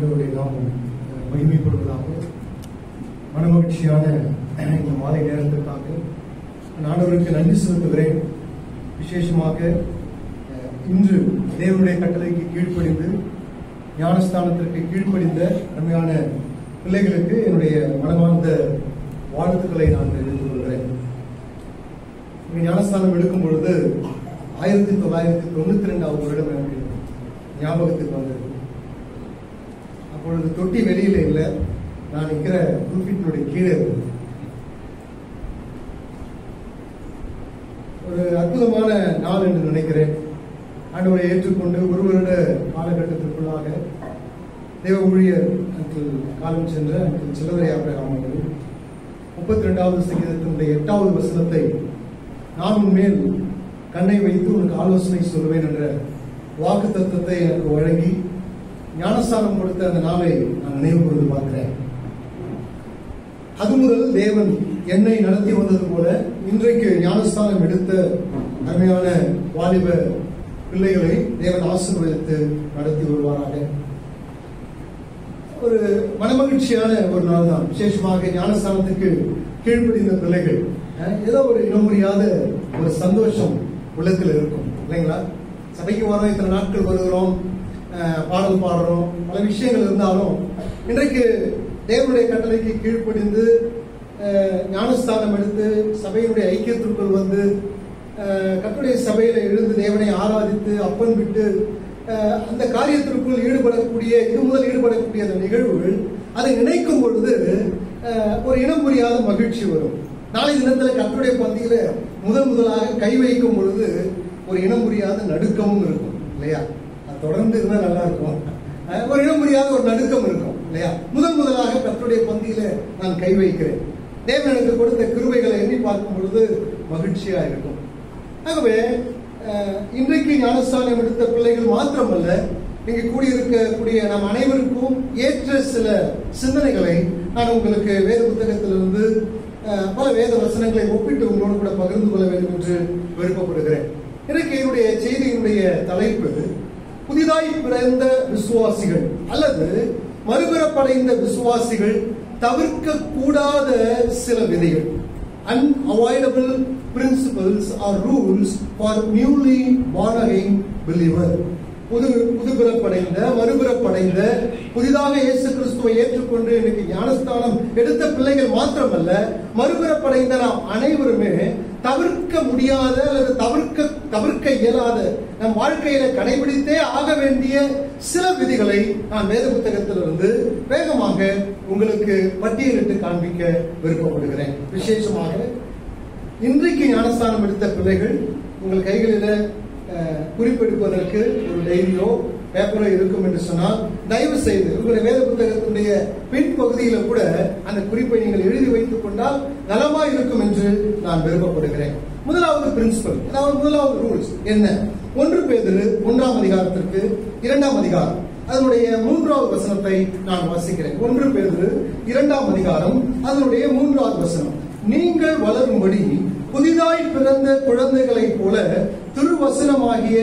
ஆண்டவருடைய நாமம் மகிமைப்படுவதாக. மனமகிழ்ச்சியான இந்த மாலை நேரத்திற்காக ஆண்டவருக்கு நன்றி செலுத்துகிறேன். விசேஷமாக இன்று தேவனுடைய கட்டளைக்கு கீழ்ப்படிந்து ஞானஸ்தானத்திற்கு கீழ்ப்படிந்த அருமையான பிள்ளைகளுக்கு என்னுடைய மனமார்ந்த வாழ்த்துக்களை நான் தெரிவித்துக் கொள்கிறேன். ஞானஸ்தானம் எடுக்கும் பொழுது 1992 வருடம் எனக்கு ஞாபகத்துக்கு வந்தது. அப்பொழுது தொட்டி வெளியில இல்லை, நான் இருக்கிற புல்பிட்டினுடைய கீழே இருந்தது. ஒரு அற்புதமான நாள் என்று நினைக்கிறேன். ஆண்டவரை ஏற்றுக்கொண்டு ஒரு வருட காலகட்டத்திற்குள்ளாக தேவ ஊழியர் காலம் சென்ற சிலவரை ஆபிரகாம் அவர்கள் 32வது சங்கீதத்தினுடைய 8வது வசனத்தை நான் உன்மேல் கண்ணை வைத்து உனக்கு ஆலோசனை சொல்லுவேன் என்ற வாக்கு தத்துவத்தை எனக்கு வழங்கி ஞானஸ்தானம் கொடுத்த அந்த நாளை நான் நினைவு கூர்ந்து பார்க்கிறேன். அது முதல் தேவன் என்னை நடத்தி வந்தது போல இன்றைக்கு ஞானஸ்தானம் எடுத்த அருமையான வாலிப பிள்ளைகளை தேவன் ஆசீர்வதித்து நடத்தி வருவாராக. ஒரு மனமகிழ்ச்சியான ஒரு நாள் தான். விசேஷமாக ஞானஸ்தானத்துக்கு கீழ்ப்படிந்த பிள்ளைகள் ஏதோ ஒரு இனம் புரியாத ஒரு சந்தோஷம் உள்ளத்தில் இருக்கும் இல்லைங்களா? சபைக்கு வரோம், இத்தனை நாட்கள் வருகிறோம், பாடல் பாடுறோம், பல விஷயங்கள் இருந்தாலும் இன்றைக்கு தேவனுடைய கட்டளைக்கு கீழ்ப்படிந்து ஞானஸ்தானம் எடுத்து சபையினுடைய ஐக்கியத்திற்குள் வந்து கர்த்தருடைய சபையில எழுந்து தேவனை ஆராதித்து அப்பன் விட்டு அந்த காரியத்திற்குள் ஈடுபடக்கூடிய இது முதல் ஈடுபடக்கூடிய அந்த நிகழ்வுகள் அதை நினைக்கும் பொழுது ஒரு இனம் புரியாத மகிழ்ச்சி வரும். நாளை தினத்துல கர்த்தருடைய பந்தியில முதலாக கை வைக்கும் பொழுது ஒரு இனம் புரியாத நடுக்கமும் இருக்கும் இல்லையா? அது தொடர்ந்து இருந்தா நல்லா இருக்கும். ஒரு இனம் புரியாத ஒரு நடுக்கம் இருக்கும் இல்லையா? முதலாக கர்த்தருடைய பந்தியில நான் கை வைக்கிறேன். தேவன் எனக்கு கொடுத்த கிருபைகளை எண்ணி பார்க்கும் பொழுது மகிழ்ச்சியா இருக்கும். ஆகவே இன்றைக்கு ஞானஸ்தானம் எடுத்த பிள்ளைகள் மாத்திரமல்ல, இங்கு கூடியிருக்கக்கூடிய நம் அனைவருக்கும் ஏற்ற சில சிந்தனைகளை நான் உங்களுக்கு வேத புத்தகத்திலிருந்து பல வேத வசனங்களை ஒப்பிட்டு உங்களோடு கூட பகிர்ந்து கொள்ள வேண்டும் என்று விருப்பப்படுகிறேன். இன்றைக்கு என்னுடைய செய்தியினுடைய தலைப்பு புதிதாய் பிறந்த விசுவாசிகள் அல்லது மறுபிறப்படைந்த விசுவாசிகள் தவிர்க்க கூடாத சில விதிகள். Unavoidable principles or rules for newly born again believer. புதுபிறப்படைந்த மறுபிறப்படைந்த புதிதாக இயேசு கிறிஸ்துவை ஏற்றுக்கொண்டு இன்னைக்கு ஞானஸ்தானம் எடுத்த பிள்ளைகள் மாத்திரமல்ல, மறுபிறப்படைந்த நாம் அனைவருமே தவிர்க்க முடியாத அல்லது தவிர்க்க இயலாத நம் வாழ்க்கையில கடைபிடித்தே ஆக வேண்டிய சில விதிகளை நான் வேத புத்தகத்திலிருந்து வேகமாக உங்களுக்கு பட்டியலிட்டு காண்பிக்க விருப்பப்படுகிறேன். விசேஷமாக இன்றைக்கு ஞானஸ்தானம் எடுத்த பிள்ளைகள் உங்கள் கைகளில குறிப்பெடுப்பதற்கு ஒரு டைரியோ பேப்பரோ இருக்கும் என்று சொன்னால் தயவு செய்து உங்களுடைய வேத புத்தகத்தினுடைய பின்பகுதியில கூட அந்த குறிப்பை நீங்கள் எழுதி வைத்துக் கொண்டால் நலமா இருக்கும் என்று நான் விருப்பப்படுகிறேன். முதலாவது பிரின்சிபல், அதாவது முதலாவது ரூல்ஸ் என்ன? 1 பேதுரு 1ஆம் அதிகாரத்திற்கு 2ஆம் அதிகாரம் அதனுடைய 3வது வசனத்தை நான் வாசிக்கிறேன். 1 பேதுரு 2ஆம் அதிகாரம் அதனுடைய 3வது வசனம். நீங்கள் வளரும்படி புதிதாய் பிறந்த குழந்தைகளைப் போல திருவசனமாகிய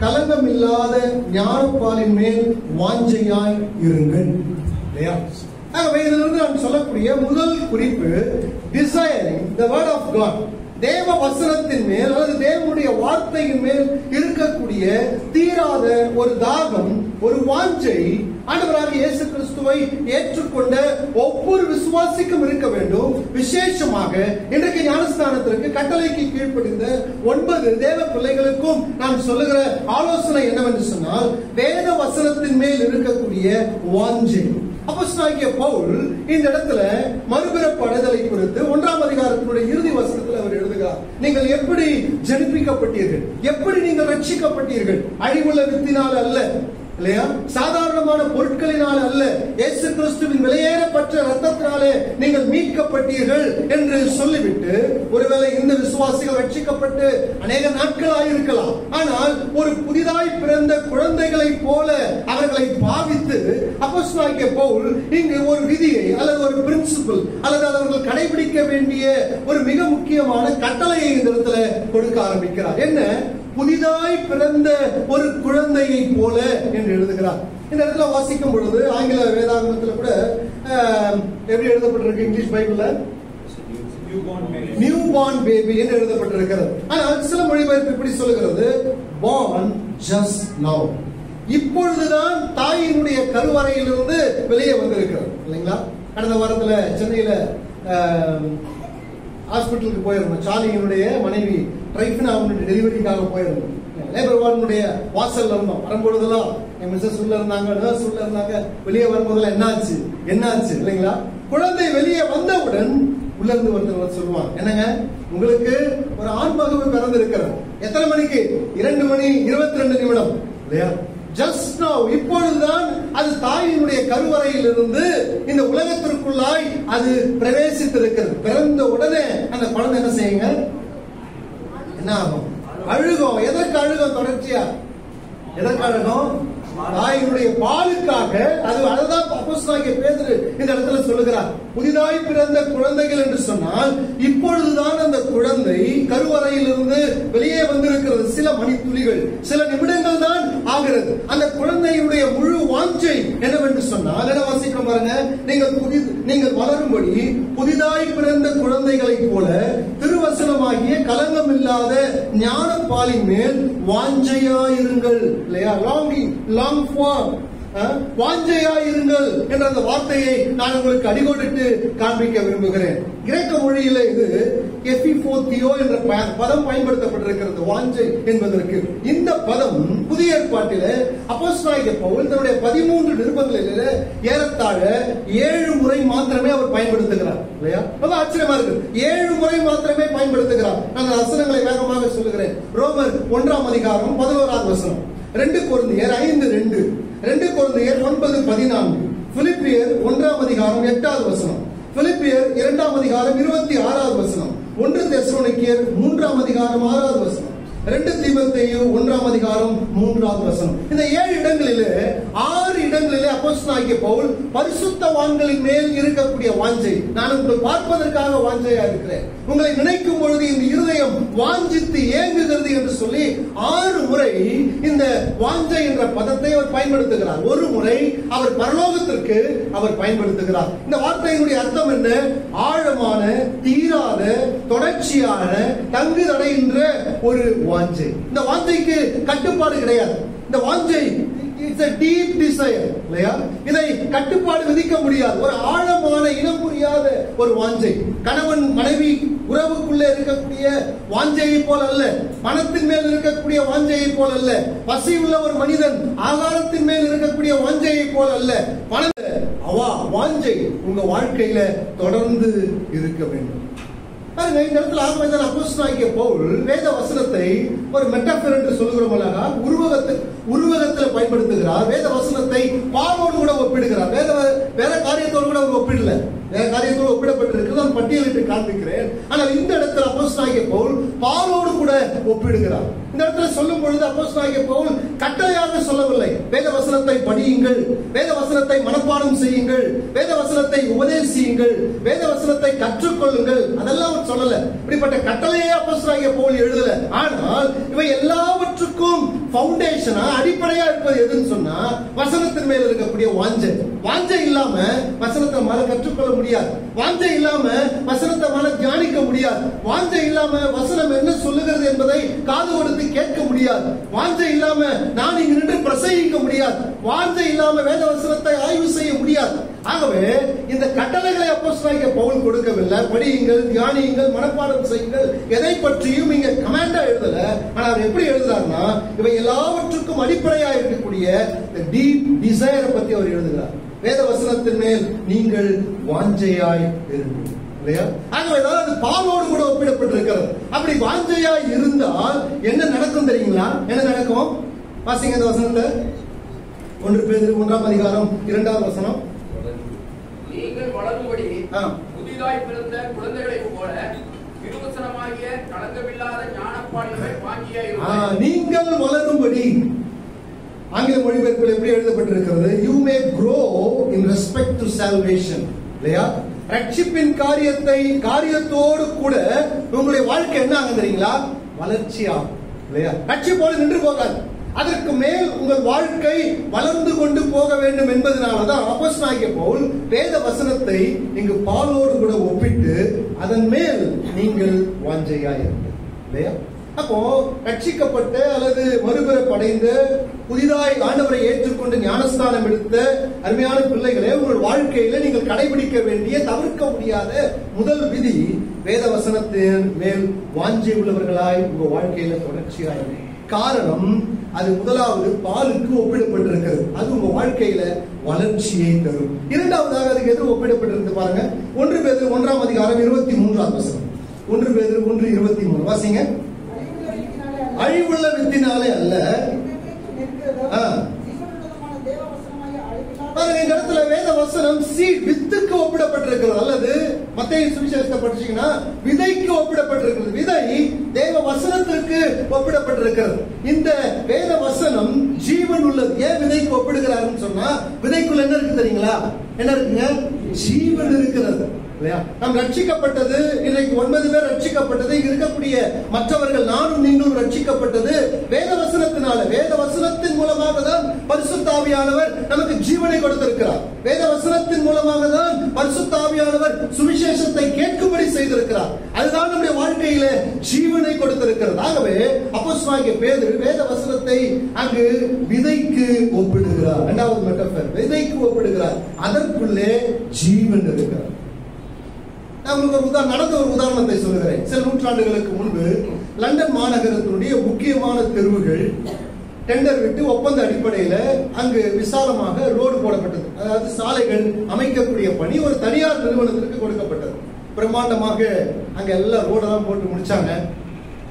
கலங்கமில்லாத ஞானப்பாலின் மேல் வாஞ்சையாய் இருங்கள். ஆகவே இதிலிருந்து நான் சொல்லக்கூடிய முதல் குறிப்பு desiring the word of God. தேவ வசனத்தின் மேல் அல்லது தேவனுடைய வார்த்தையின் மேல் இருக்கக்கூடிய தீராத ஒரு தாகம், ஒரு வாஞ்சை ஆண்டவராகிய இயேசு கிறிஸ்துவை ஏற்றுக்கொண்ட ஒவ்வொரு விசுவாசிக்கும் இருக்க வேண்டும். விசேஷமாக இன்றைக்கு ஞானஸ்தானத்திற்கு கட்டளைக்கு கீழ்ப்படிந்த 9 தேவ பிள்ளைகளுக்கும் நான் சொல்லுகிற ஆலோசனை என்னவென்று சொன்னால், வேத வசனத்தின் மேல் இருக்கக்கூடிய வாஞ்சை. அப்போஸ்தலனாகிய பவுல் இந்த இடத்துல மறுபிறப்படைதலை குறித்து 1ஆம் அதிகாரத்தினுடைய இறுதி வசனத்தில் அவர் எழுதுகிறார். நீங்கள் எப்படி ஜனிப்பிக்கப்பட்டீர்கள், எப்படி நீங்கள் ரட்சிக்கப்பட்டீர்கள்? அழிவுள்ள வித்தினால் அல்ல இல்லையா, சாதாரணமான பொருட்களினால் அல்ல, இயேசு கிறிஸ்துவின் விலையேறப்பட்ட ரத்தத்தினாலே நீங்கள் மீட்கப்பட்டீர்கள் என்று சொல்லிவிட்டு, ஒருவேளை இந்த விசுவாசிகள் ரட்சிக்கப்பட்டு அநேக நாட்களாக இருக்கலாம், ஆனால் ஒரு புதிதாய் பிறந்த குழந்தைகளை போல அவர்களை பாவித்து அப்போஸ்தலனாகிய பவுல் இங்கு ஒரு விதியை அல்லது ஒரு பிரின்சிபல் அல்லது அவர்கள் கடைபிடிக்க வேண்டிய ஒரு மிக முக்கியமான கட்டளையை இந்த இடத்துல கொடுக்க ஆரம்பிக்கிறார். என்ன? புதிதாய் பிறந்த ஒரு குழந்தையை போல என்று எழுதுகிறார். இந்த இடத்துல வாசிக்கும் பொழுது ஆங்கில வேதாகமத்தில் கூட எப்படி எழுதப்பட்டிருக்கு? இங்கிலீஷ் பைபிள்ல நியூ பார்ன் பேபி என்று எழுதப்பட்டிருக்கிறது. ஆனால் சில மொழிபெயர்ப்பு இப்படி சொல்லுகிறது, born just now. இப்பொழுதுதான் தாயினுடைய கருவறையிலிருந்து வெளியே வந்திருக்கிறது. இல்லைங்களா? கடந்த வாரத்துல சென்னையில ஹாஸ்பிட்டலுக்கு போயிருந்தோம். சாலியினுடைய மனைவி ட்ரைஃபினா டெலிவரிக்காக போயிருந்தோம். லேபர் வார்டுடைய வாசல்ல இருந்தோம். வரும்பொழுதெல்லாம் என் மிஸ்ஸஸ் உள்ள இருந்தாங்க, நர்ஸ் உள்ள இருந்தாங்க. வெளியே வரும்போதெல்லாம் என்னாச்சு இல்லைங்களா? குழந்தை வெளியே வந்தவுடன் உள்ள இருந்து ஒருத்தர் சொல்லுவாங்க, என்னங்க உங்களுக்கு ஒரு ஆண் மகவு பிறந்திருக்கிறது. எத்தனை மணிக்கு? 2:22 இல்லையா? ஜஸ்ட் நவ், இப்பொழுதுதான் அது தாயினுடைய கருவறையில் இருந்து இந்த உலகத்திற்குள்ளாய் அது பிரவேசித்திருக்கிறது. பிறந்த உடனே அந்த குழந்தை என்ன செய்யுங்க? என்ன ஆகும்? அழுகும். எதற்கு அழுகும்? தொடர்ச்சியா எதற்கு அழுகும்? தாயினுடைய பாலுக்காக. அதுதான் அப்போஸ்தலனாகிய பேதுரு இந்த இடத்துல சொல்லுகிறார். புதிதாய் பிறந்த குழந்தைகள் என்று சொன்னால் இப்பொழுதுதான் அந்த குழந்தை கருவறையில் இருந்து வெளியே வந்திருக்கிறது. சில மணித்துளிகள், சில நிமிடங்கள் தான் ஆகிறது. அந்த குழந்தையுடைய முழு வாஞ்சை என்னவென்று சொன்னால் என்ன வாசிக்கிறோம் பாருங்க, நீங்கள் வளரும்படி புதிதாய் பிறந்த குழந்தைகளைப் போல திருவசனமாகிய கலங்கம் இல்லாத ஞான பாலின் மேல் வாஞ்சையாயிருங்கள். இல்லையா? லாங் ஃபார், வாஞ்சையாயிருங்கள் என்ற அந்த வார்த்தையை நான் உங்களுக்கு அடிகோடிட்டு காண்பிக்க விரும்புகிறேன். கிரேக்க மொழியில இது எபிபோத்தியோ என்ற பதம் பயன்படுத்தப்பட்டிருக்கிறது வாஞ்சை என்பதற்கு. இந்த பதம் புதிய ஏற்பாட்டில அப்போஸ்தலனாகிய பவுல் தன்னுடைய 13 நிருபங்களில் ஏறத்தாழ 7 முறை மாத்திரமே அவர் பயன்படுத்துகிறார். இல்லையா? ரொம்ப ஆச்சரியமா இருக்கு. 7 முறை மாத்திரமே பயன்படுத்துகிறார். நான் வசனங்களை வேகமாக சொல்லுகிறேன். ரோமர் 1ஆம் அதிகாரம் 11ஆவது வசனம், 2 கொரிந்தியர் 5:2, 2 கொரிந்தியர் 9:14, பிலிப்பியர் 1ஆம் அதிகாரம் 8வது வசனம், பிலிப்பியர் 2ஆம் அதிகாரம் 26வது வசனம், 1 தெசலோனிக்கேயர் 3ஆம் அதிகாரம் 6வது வசனம், 2 தீமோத்தேயு 1ஆம் அதிகாரம் 3வது வசனம். இந்த 7 இடங்களிலே 6 இடங்களிலே அப்போஸ்தலனாகிய பவுல் பரிசுத்தவான்களின் மேல் இருக்கக்கூடிய வாஞ்சை, நான் உங்களை பார்ப்பதற்காக வாஞ்சையா இருக்கிறேன், உங்களை நினைக்கும் பொழுது இந்த இருதயம் வாஞ்சித்து ஏங்குகிறது என்று சொல்லி 6 முறை இந்த வாஞ்சை என்ற பதத்தை அவர் பயன்படுத்துகிறார். ஒரு முறை அவர் பரலோகத்திற்கு அவர் பயன்படுத்துகிறார். இந்த வார்த்தையினுடைய அர்த்தம் என்ன? ஆழமான, தீராத, தொடர்ச்சியான, தங்கு தடையின்ற ஒரு வாஞ்சை. இந்த வாஞ்சைக்கு கட்டுப்பாடு கிடையாது. இந்த வாஞ்சை இட்ஸ் a deep desire. இல்லையா? இதை கட்டுப்பாடு விதிக்க முடியாது. ஒரு ஆழமான, இனம் புரியாத ஒரு வாஞ்சை. கணவன் மனைவி உறவுக்குள்ளே இருக்கக்கூடிய வாஞ்சையை போல அல்ல, பணத்தின் மேல் இருக்கக்கூடிய வாஞ்சையை போல அல்ல, பசி உள்ள ஒரு மனிதன் ஆகாரத்தின் மேல் இருக்கக்கூடிய வாஞ்சையை போல அல்ல. வாஞ்சை உங்க வாழ்க்கையில தொடர்ந்து இருக்க வேண்டும். பாருங்க, இந்த இடத்துல ஆகவேதான் அப்போஸ்தலனாகிய பவுல் வேத வசனத்தை ஒரு மெட்டாபர் என்று சொல்லுகிறோம் அல்லவா, உருவகத்தில் பயன்படுத்துகிறார். வேத வசனத்தை பாலோடு கூட ஒப்பிடுகிறார். வேற காரியத்தோடு கூட அவர் ஒப்பிடல, வேற காரியத்தோடு ஒப்பிடப்பட்டிருக்கிறது. நான் பட்டியலிட்டு காண்பிக்கிறேன். ஆனால் இந்த இடத்துல அப்போஸ்தலனாகிய பவுல் பாலோடு கூட ஒப்பிடுகிறார். இந்த இடத்துல சொல்லும் பொழுது அப்போஸ்தலனாகிய பவுல் கட்டளையாக சொல்லவில்லை, வேத வசனத்தை படியுங்கள், வேத வசனத்தை மனப்பாடம் செய்யுங்கள், வேத வசனத்தை உபதேசியுங்கள், வேத வசனத்தை கற்றுக்கொள்ளுங்கள், அதெல்லாம் சொல்லல. இப்படிப்பட்ட கட்டளையே அப்போஸ்தலனாகிய பவுல் எழுதல. ஆனால் இவை எல்லாவற்றுக்கும் ஃபவுண்டேஷனா, அடிப்படையா இருப்பது எதுன்னு சொன்னா வசனத்தின் மேல் இருக்கக்கூடிய வாஞ்சை. வாஞ்சை இல்லாம வசனத்தை மேல கற்றுக்கொள்ள முடியாது. வாஞ்சை இல்லாம வசனத்தை மேல தியானிக்க முடியாது. வாஞ்சை இல்லாம வசனம் என்ன சொல்லுகிறது என்பதை காது கொடுத்து கேட்க முடியாது. வாஞ்சை இல்லாம நான் இங்கு நின்று பிரசங்கிக்க முடியாது. வாஞ்சை இல்லாம வேத வசனத்தை ஆய்வு செய்ய முடியாது. ஆகவே இந்த கட்டளைகளை அப்போஸ்தலனாகிய பவுல் கொடுக்கவில்லை. படியுங்கள், தியானியுங்கள், மனப்பாடம் செய்யுங்கள், எதை பற்றியும் இங்க கமாண்டா எழுதல. ஆனா அவர் எப்படி எழுதுறாருன்னா, இவை எல்லாவற்றுக்கும் அடிப்படையா இருக்கக்கூடிய டீப் டிசைரை பத்தி அவர் எழுதுகிறார். வேத வசனத்தின் மேல் நீங்கள் வாஞ்சையாய் இருங்கள். இல்லையா? ஆகவேதான் அது பாலோடு கூட ஒப்பிடப்பட்டிருக்கிறது. அப்படி வாஞ்சையாய் இருந்தால் என்ன நடக்கும் தெரியுங்களா? என்ன நடக்கும்? வாசிங்க இந்த வசனத்தை. 1 பேதுரு 1ஆம் அதிகாரம் 2வது வசனம். நீங்கள் வளரும்படி புதிதாய் பிறந்த குழந்தைகளைப் போல திருவசனமாகிய கலங்கமில்லாத ஞானப்பாலினை வாஞ்சியாயிருங்கள். நீங்கள் வளரும்படி, ஆங்கில மொழிபெயர்ப்பில் எப்படி எழுதப்பட்டிருக்கிறது? You may grow in respect to salvation. இல்லையா? ரட்சிப்பின் காரியத்தோடு கூட உங்களுடைய வாழ்க்கை என்ன ஆகும் தெரியுங்களா? வளர்ச்சியாகும். இல்லையா? ரட்சிப்போடு நின்று போகாது. அதற்கு மேல் உங்கள் வாழ்க்கை வளர்ந்து கொண்டு போக வேண்டும் என்பதனாலதான் அப்போஸ்தலனாகிய பவுல் வேத வசனத்தை இங்கு பாலோடு கூட ஒப்பிட்டு அதன் மேல் நீங்கள் வாஞ்சையாயிருங்கள். இல்லையா? அப்போ ரட்சிக்கப்பட்ட அல்லது மறுபிறப்படைந்த புதிதாய் ஆண்டவரை ஏற்றுக்கொண்டு ஞானஸ்தானம் எடுத்த அருமையான பிள்ளைகளே, உங்கள் வாழ்க்கையில நீங்கள் கடைபிடிக்க வேண்டிய தவிர்க்க முடியாத முதல் விதி வேத வசனத்தின் மேல் வாஞ்சை உள்ளவர்களாய் உங்க வாழ்க்கையில தொடர்ச்சியாய். காரணம், அது முதலாவது பாலுக்கு ஒப்பிடப்பட்டிருக்கிறது. அது உங்க வாழ்க்கையில வளர்ச்சியை தரும். இரண்டாவதாக அதுக்கு எது ஒப்பிடப்பட்டிருக்கு பாருங்க. 1 பேதுரு 1ஆம் அதிகாரம் 23ஆம் வசனம். 1 பேதுரு 1:23 வாசிங்க. அழிவுள்ள வித்தினாலே அல்ல. இந்த இடத்துல வேத வசனம் சீட், வித்துக்கு ஒப்பிடப்பட்டிருக்கிறது. அல்லது மத்தேயு சுவிசேஷத்தை படிச்சீங்கன்னா விதைக்கு ஒப்பிடப்பட்டிருக்கிறது. விதை தேவ வசனத்திற்கு ஒப்பிடப்பட்டிருக்கிறது. இந்த வேத வசனம் ஜீவன் உள்ளது. ஏன் விதைக்கு ஒப்பிடுகிறாருன்னு சொன்னா, விதைக்குள்ள என்ன இருக்கு தெரியுங்களா? என்ன இருக்குங்க? ஜீவன் இருக்கிறது. நாம் ரட்சிக்கப்பட்டது, இன்றைக்கு 9 பேர் ரட்சிக்கப்பட்டது. இருக்கக்கூடிய மற்றவர்கள் நானும் நீங்களும் ரட்சிக்கப்பட்டது வேத வசனத்தினால. வேத வசனத்தின் மூலமாக தான் பரிசுத்த ஆவியானவர் நமக்கு ஜீவனை கொடுத்திருக்கிறார். வேத வசனத்தின் மூலமாக தான் பரிசுத்த ஆவியானவர் சுவிசேஷத்தை கேட்கும்படி செய்திருக்கிறார். அதுதான் நம்முடைய வாழ்க்கையில ஜீவனை கொடுத்திருக்கிறது. ஆகவே அப்போஸ்தலனாகிய பேதுரு வேத வசனத்தை அங்கு விதைக்கு ஒப்பிடுகிறார். இரண்டாவது மெட்டாபர், விதைக்கு ஒப்பிடுகிறார். அதற்குள்ளே ஜீவன் இருக்கிறார். நான் உங்களுக்கு நடந்த ஒரு உதாரணத்தை சொல்லுகிறேன். சில நூற்றாண்டுகளுக்கு முன்பு லண்டன் மாநகரத்தினுடைய முக்கியமான தெருவுகள் டெண்டர் விட்டு ஒப்பந்த அடிப்படையில அங்கு விசாலமாக ரோடு போடப்பட்டது. அதாவது சாலைகள் அமைக்கக்கூடிய பணி ஒரு தனியார் நிறுவனத்திற்கு கொடுக்கப்பட்டது. பிரம்மாண்டமாக அங்க எல்லாம் ரோடெல்லாம் போட்டு முடிச்சாங்க.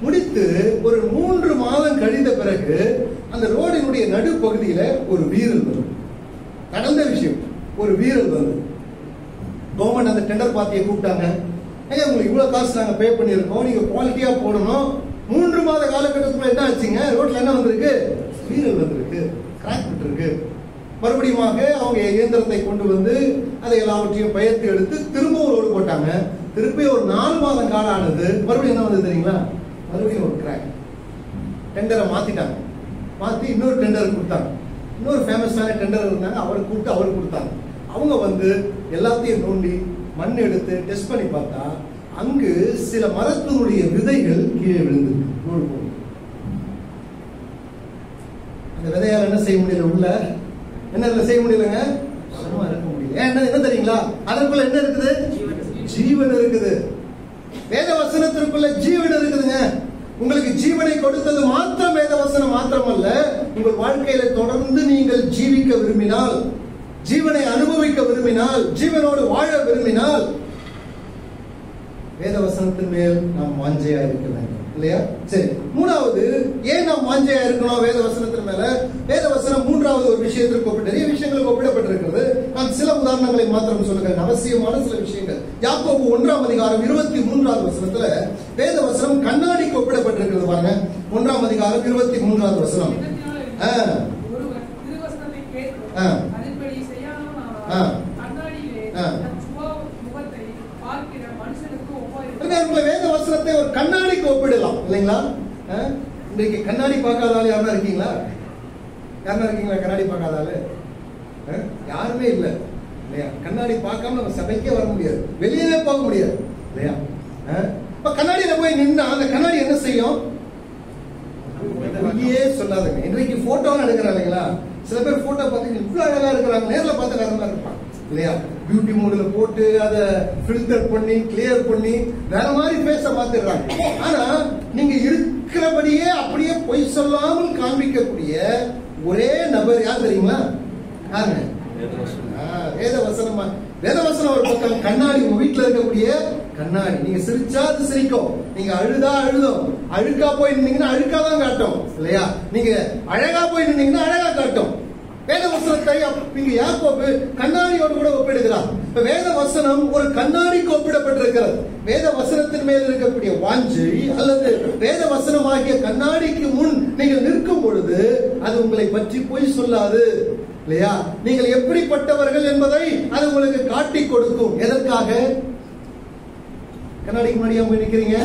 முடித்து ஒரு 3 மாதம் கழிந்த பிறகு அந்த ரோடினுடைய நடுப்பகுதியில ஒரு வீரல் வரும். நடந்த விஷயம், ஒரு வீரல் வந்து கவர்மெண்ட் அந்த டெண்டர் பார்ட்டியை கூப்பிட்டாங்க. உங்களுக்கு இவ்வளவு காசு நாங்க பே பண்ணிருக்கோம், நீங்க குவாலிட்டியா போடணும். 3 மாத காலகட்டத்துக்குள்ள என்ன ஆச்சுங்க? ரோட்ல என்ன வந்திருக்கு? வீரல் வந்திருக்கு, கிராக் விட்டுருக்கு. மறுபடியும் அவங்க இயந்திரத்தை கொண்டு வந்து அதை எல்லாவற்றையும் பெயர்த்து எடுத்து திரும்ப ஒரு ரோடு போட்டாங்க. திருப்பி ஒரு 4 மாதம் காலம் ஆனது. மறுபடியும் என்ன வந்து தெரியுங்களா? மறுபடியும் ஒரு கிராக். டெண்டரை மாத்திட்டாங்க. மாத்தி இன்னொரு டெண்டர் கொடுத்தாங்க. இன்னொரு ஃபேமஸான டெண்டர் இருந்தாங்க, அவரை கூப்பிட்டு அவரு கொடுத்தாங்க. அவங்க வந்து எல்லாத்தையும் நோண்டி மண் எடுத்து டெஸ்ட் பண்ணி பார்த்தா அங்கு சில மரத்தினுடைய விதைகள் கீழே விழுந்து அந்த விதையால் என்ன செய்ய முடியல? உள்ள என்ன செய்ய முடியலங்க? சும்மா இருக்க முடியல. என்ன தெரியுங்களா? அதற்குள்ள என்ன இருக்குது? ஜீவன் இருக்குது. வேத வசனத்திற்குள்ள ஜீவன் இருக்குதுங்க. உங்களுக்கு ஜீவனை கொடுத்தது மாத்திரம் வேத வசனம் மாத்திரமல்ல, உங்கள் வாழ்க்கையில தொடர்ந்து நீங்கள் ஜீவிக்க விரும்பினால், ஜீவனை அனுபவிக்க விரும்பினால், ஜீவனோடு வாழ விரும்பினால் வேத வசனத்தின் மேல் நாம் வாஞ்சையா இருக்க வேண்டும். இல்லையா? சரி, மூணாவது ஏன் நாம் வாஞ்சையா இருக்கணும் வேத வசனத்தின் மேல? வேத வசனம் மூன்றாவது ஒரு விஷயத்திற்கு நிறைய விஷயங்களுக்கு ஒப்பிடப்பட்டிருக்கிறது. நான் சில உதாரணங்களை மாத்திரம் சொல்லுகிறேன், அவசியமான சில விஷயங்கள். யாக்கோபு 1ஆம் அதிகாரம் 23ஆவது வசனத்துல வேத வசனம் கண்ணாடிக்கு ஒப்பிடப்பட்டிருக்கிறது. பாருங்க, 1ஆம் அதிகாரம் 23ஆவது வசனம். வேத வசனத்தை ஒரு கண்ணாடிக்கு ஒப்பிடலாம் இல்லைங்களா? இன்றைக்கு கண்ணாடி பார்க்காத ஆள் யாரா இருக்கீங்களா? யாரா இருக்கீங்களா கண்ணாடி பார்க்காத ஆளு? யாருமே இல்ல இல்லையா? கண்ணாடி பார்க்காம நம்ம சபைக்கே வர முடியாது, வெளியவே போக முடியாது இல்லையா? இப்ப கண்ணாடியில போய் நின்னா அந்த கண்ணாடி என்ன செய்யும்? சொல்லாதுங்க. இன்றைக்கு போட்டோ எடுக்கிறாங்க இல்லைங்களா? சில பேர் போட்டோ பார்த்தீங்கன்னா இவ்வளவு அழகா இருக்கிறாங்க, நேர்ல பார்த்து வேற மாதிரி இருப்பாங்க இல்லையா? பியூட்டி மோட்ல போட்டு அதை ஃபில்டர் பண்ணி கிளியர் பண்ணி வேற மாதிரி பேச பார்த்துடுறாங்க. ஆனா நீங்க இருக்கிறபடியே அப்படியே பொய் சொல்லாமல் காண்பிக்கக்கூடிய ஒரே நபர் யார் தெரியுங்களா? யாருங்க? வேத வசனமா? வேத வசனம் ஒரு பக்கம், கண்ணாடி உங்க வீட்டுல இருக்கக்கூடிய கண்ணாடி. நீங்க சிரிச்சா அது சிரிக்கும், நீங்க அழுதா அழுதும். அழுக்கா போய் நின்னீங்கன்னா அழுக்காதான் காட்டும் இல்லையா? நீங்க அழகா போய் நின்னீங்கன்னா அழகா காட்டும். வேத வசனத்தை இங்க யாக்கோபு கண்ணாடியோடு கூட ஒப்பிடுகிறார். இப்ப வேத வசனம் ஒரு கண்ணாடிக்கு ஒப்பிடப்பட்டிருக்கிறது. வேத வசனத்தின் மேல் இருக்கக்கூடிய வாஞ்சை அல்லது வேத வசனமாகிய கண்ணாடிக்கு முன் நீங்கள் நிற்கும் பொழுது அது உங்களை பற்றி பொய் சொல்லாது இல்லையா? நீங்கள் எப்படிப்பட்டவர்கள் என்பதை அது உங்களுக்கு காட்டி கொடுக்கும். எதற்காக? கண்ணாடிக்கு முன்னாடி போய் நிக்கிறீங்க?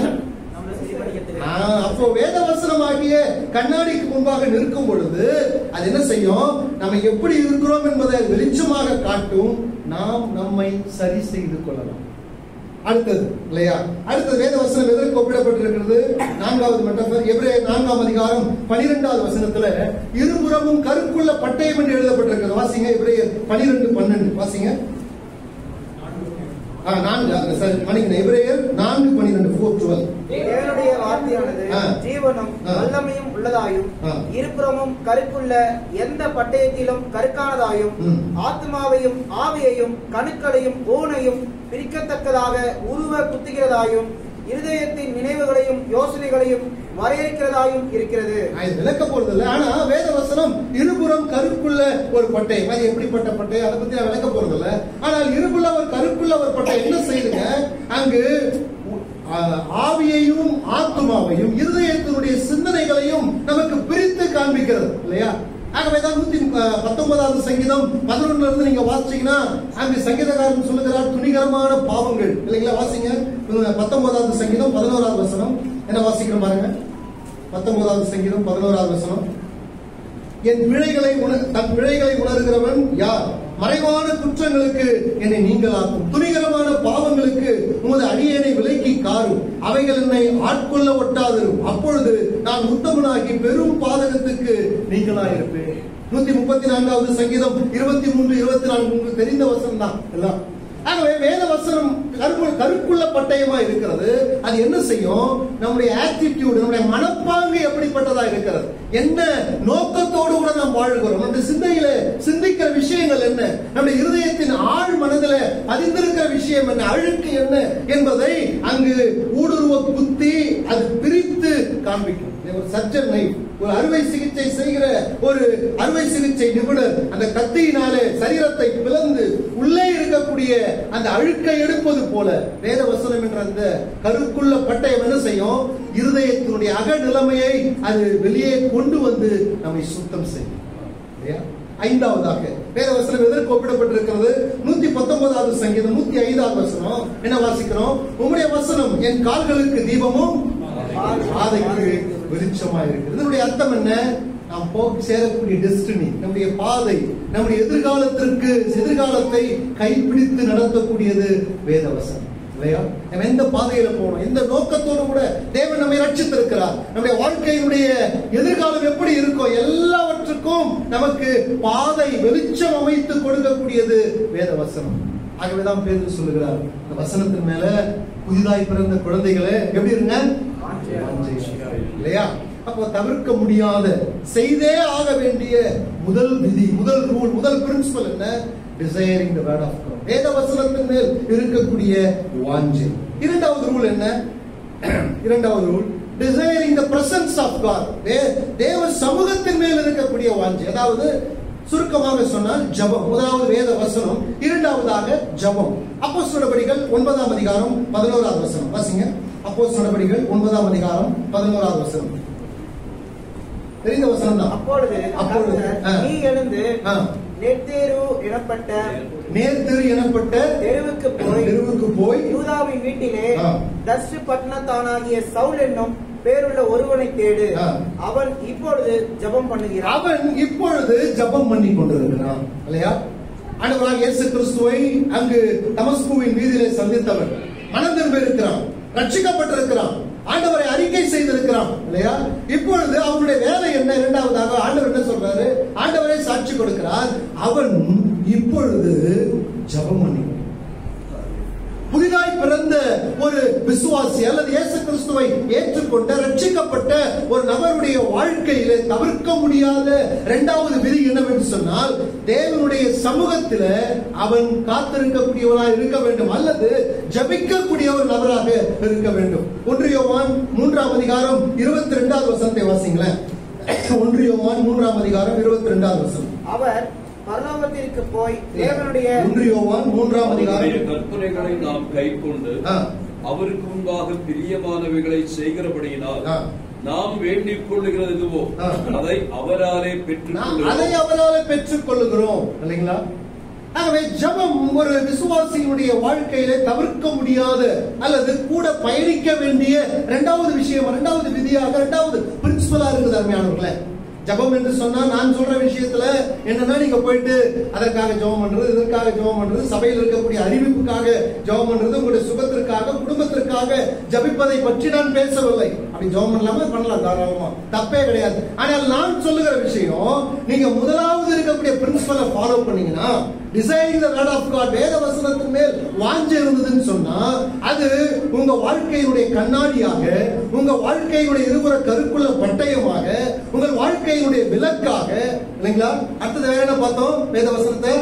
அப்போ வேத வசனமாகிய கண்ணாடிக்கு முன்பாக நிற்கும் பொழுது அது என்ன செய்யும்? நம்ம எப்படி இருக்கிறோம் என்பதை வெளிச்சமாக காட்டும். நாம் நம்மை சரி செய்து கொள்ளலாம். அடுத்தது இல்லையா? அடுத்தது வேத வசனம் எதற்கு ஒப்பிடப்பட்டிருக்கிறது? 4வது மெட்டாபர் எபிரேயர் 4ஆம் அதிகாரம் 12வது வசனத்துல இருபுறமும் கருக்குள்ள பட்டயம் என்று எழுதப்பட்டிருக்கிறது. வாசிங்க எபிரேயர் 12:12 வாசிங்க. எபிரேயர் 4:12 தேவனுடைய வார்த்தையானது ஜீவனும் வல்லமையும் உள்ளதாயும் இருபுறமும் கருக்குள்ள எந்த பட்டயத்திலும் கருக்கானதாயும் ஆத்மாவையும் ஆவியையும் கணுக்களையும் ஊனையும் பிரிக்கத்தக்கதாக உருவ குத்துகிறதாயும் இருதயத்தின் நினைவுகளையும் யோசனைகளையும் வரையறுக்கிறதாயும் இருக்கிறது. விளக்க போறது இல்லை. ஆனா வேத வசனம் இருபுறம் கருக்குள்ள ஒரு பட்டயம். அது எப்படிப்பட்ட பட்டயம் அதை பத்தி நான் விளக்க போறது இல்லை. ஆனால் இருபுள்ள ஒரு கருக்குள்ள ஒரு பட்டயம் என்ன செய்யுங்க? அங்கு ஆவியையும் ஆத்மாவையும் இருதயத்தினுடைய சிந்தனைகளையும் நமக்கு பிரித்து காண்பிக்கிறது இல்லையா? ஆகவேதான் 119வது சங்கீதம் 11 இருந்து நீங்க வாசிச்சீங்கன்னா அங்கு சங்கீதக்காரன் சொல்லுகிறார் துணிகரமான பாவங்கள் இல்லைங்களா? வாசிங்க 19வது சங்கீதம் 11வது வசனம். என்ன வாசிக்கிறோம் பாருங்க. 19வது சங்கீதம் 11வது வசனம். என் தன் பிழைகளை உணர்கிறவன் யார்? மறைவான குற்றங்களுக்கு என்னை நீங்களாக்கும், துணிகரமான பாவங்களுக்கு உமது அடியேனை விலக்கி காரும், அவைகள் என்னை ஆட்கொள்ள ஒட்டாதிரும். அப்பொழுது நான் உத்தமனாகி பெரும் பாதகத்துக்கு நீங்களாயிருப்பேன். 134வது சங்கீதம் 23, 24 உங்களுக்கு தெரிந்த வசனம் தான் எல்லாம். ஆகவே வேத வசனம் கருக்குள்ள பட்டயமா இருக்கிறது. அது என்ன செய்யும்? நம்முடைய ஆட்டிடியூட், நம்முடைய மனப்பாங்கு எப்படிப்பட்டதா இருக்கிறது, என்ன நோக்கத்தோடு கூட நாம் வாழ்கிறோம், நம்முடைய சிந்தையில சிந்திக்கிற விஷயங்கள் என்ன, நம்முடைய இருதயத்தின் ஆழ் மனதில பதிந்திருக்கிற விஷயம் என்ன, அழுக்கு என்ன என்பதை அங்கு ஊடுருவ குத்தி அது பிரித்து காண்பிக்கும். ஒரு சர்ஜனை, ஒரு அறுவை சிகிச்சை செய்கிற ஒரு அறுவை சிகிச்சை நிபுணர் அந்த கத்தியினாலே சரீரத்தை பிளந்து உள்ளே இருக்கக்கூடிய அந்த அழுக்கை எடுப்பது போல வேத வசனம் என்ற அந்த கருக்குள்ள பட்டயம் என்ன செய்யும்? இருதயத்தினுடைய அகநிலைமையை அது வெளியே கொண்டு வந்து நம்மை சுத்தம் செய்யும். ஐந்தாவதாக வேத வசனம் எதற்கு ஒப்பிடப்பட்டிருக்கிறது? 119வது சங்கீதம் 105வது வசனம். என்ன வாசிக்கிறோம்? உம்முடைய வசனம் என் கால்களுக்கு தீபமும் பாதைக்கு வெளிச்சமா இருக்கிறது. இதனுடைய அர்த்தம் என்ன? நாம் போய் சேரக்கூடிய டெஸ்டினி, நம்முடைய பாதை, நம்முடைய எதிர்காலத்தை கைப்பிடித்து நடத்தக்கூடியது வேதவசனம் இல்லையா? நம்ம எந்த பாதையில போகணும், எந்த நோக்கத்தோடு கூட தேவன் நம்மை ரட்சித்திருக்கிறார், நம்முடைய வாழ்க்கையினுடைய எதிர்காலம் எப்படி இருக்கும், எல்லாவற்றுக்கும் நமக்கு பாதை வெளிச்சம் அமைத்து கொடுக்கக்கூடியது வேதவசனம். ஆகவேதான் பேதுரு சொல்லுகிறார், இந்த வசனத்தின் மேல புதிதாய் பிறந்த குழந்தைகளே எப்படி இருங்க இல்லையா? அப்போ தவிர்க்க முடியாத, செய்தே ஆக வேண்டிய முதல் விதி, முதல் ரூல், முதல் பிரின்சிபல் என்ன? Desiring the word of God. வேத வசனத்தின் மேல் இருக்கக்கூடிய வாஞ்சை. இரண்டாவது ரூல் என்ன? இரண்டாவது rule desiring the presence of God. தேவ சமூகத்தின் மேல் இருக்கக்கூடிய வாஞ்சை. அதாவது சுருக்கமாக சொன்னால் ஜபம். முதலாவது வேத வசனம், இரண்டாவதாக ஜபம். அப்போஸ்தலர் நடபடிகள் 9ஆம் அதிகாரம் 11வது வசனம் வாசிங்க. அப்போஸ்தலர் நடபடிகள் 9ஆம் அதிகாரம் 11வது வசனம். தெரிந்த வசனம் தான். அப்பொழுது நீ எழுந்து நேர்த்தேரு எனப்பட்ட தெருவுக்கு போய் யூதாவின் வீட்டிலே தர்சு பட்டணத்தானாகிய சவுல் என்னும் பேருள்ள ஒருவனை தேடு, அவன் இப்பொழுது ஜெபம் பண்ணுகிறான். அவன் இப்பொழுது ஜெபம் பண்ணி கொண்டிருக்கிறான் இல்லையா? ஆண்டவராகிய இயேசு கிறிஸ்துவை அங்கு தமஸ்குவின் வீதியிலே சந்தித்தவன் மனம் திரும்பி இருக்கிறான், ரட்சிக்கப்பட்டிருக்கிறான், ஆண்டவரை அறிக்கை செய்திருக்கிறான் இல்லையா? இப்பொழுது அவனுடைய வேலை என்ன? இரண்டாவதாக ஆண்டவர் என்ன சொல்றாரு? ஆண்டவரை சாட்சி கொடுக்கிறார். அவன் இப்பொழுது ஜெபம் பண்ணி, புதிதாய் பிறந்த ஒரு விசுவாசி அல்லது இயேசு கிறிஸ்துவை ஏற்றுக்கொண்ட ரட்சிக்கப்பட்ட ஒரு நபருடைய வாழ்க்கையில தவிர்க்க முடியாத இரண்டாவது விதி என்னவென்று சொன்னால், தேவனுடைய சமூகத்தில் அவன் காத்திருக்கக்கூடியவராக இருக்க வேண்டும் அல்லது ஜபிக்கக்கூடிய ஒரு நபராக இருக்க வேண்டும். 1 யோவான் 3ஆம் அதிகாரம் 22வது வசனத்தை வாசிங்களேன். 1 யோவான் 3ஆம் அதிகாரம் 22வது வசனம். அவர் பரலோகத்திற்கு போய் தேவனுடைய 1 யோவான் 3ஆம் அதிகாரம் கற்பனைகளை நாம் கைக்கொண்டு அவருக்கு முன்பாக பிரியமானவைகளை செய்கிறபடியினால் நாம் வேண்டிக் கொள்ளுகிறது எதுவோ அதை அவராலே பெற்றுக் கொள்ளுகிறோம் இல்லைங்களா? ஆகவே ஜெபம் ஒரு விசுவாசியினுடைய வாழ்க்கையில தவிர்க்க முடியாத அல்லது கூட பயணிக்க வேண்டிய இரண்டாவது விஷயம், இரண்டாவது விதியாக, இரண்டாவது பிரின்சிபலா இருக்குது அருமையானவர்களே. ஜெபம் என்று சொன்னா நான் சொல்ற விஷயத்துல என்னன்னா, நீங்க போயிட்டு அதற்காக ஜெபம் பண்றது, இதற்காக ஜெபம் பண்றது, சபையில் இருக்கக்கூடிய அறிவிப்புக்காக ஜெபம் பண்றது, உங்களுடைய சுகத்திற்காக, குடும்பத்திற்காக ஜெபிப்பதை பற்றி நான் பேசவில்லை. அப்படி ஜெபம் பண்ணலாமா? பண்ணலாம், தாராளமா, தப்பே கிடையாது. ஆனால் நான் சொல்லுகிற விஷயம், நீங்க முதலாவது இருக்கக்கூடிய பிரின்சிபலை ஃபாலோ பண்ணீங்கன்னா, designing the word of God, வேத வசனத்தின் மேல் வாஞ்சை இருந்ததுன்னு சொன்னா, அது உங்க வாழ்க்கையினுடைய கண்ணாடியாக, உங்க வாழ்க்கையினுடைய இருபுற கருக்குள்ள பட்டயமாக, உங்கள் வாழ்க்கையினுடைய விளக்காக, இல்லைங்களா? அடுத்தது வேற என்ன பார்த்தோம்? வேத வசனத்தை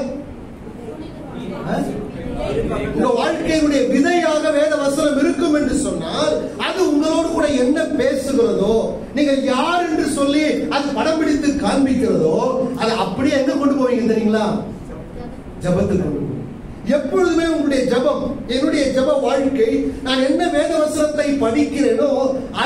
உங்க வாழ்க்கையினுடைய விதையாக வேத வசனம் இருக்கும் என்று சொன்னால், அது உங்களோடு கூட என்ன பேசுகிறதோ, நீங்கள் யார் என்று சொல்லி அது படம் பிடித்து காண்பிக்கிறதோ, அதை அப்படியே எங்க கொண்டு போவீங்க தெரியுங்களா? ஜபத்துக்கு. எப்பொழுதுமே உங்களுடைய ஜபம், என்னுடைய ஜப வாழ்க்கை, நான் என்ன வேத வசனத்தை படிக்கிறேனோ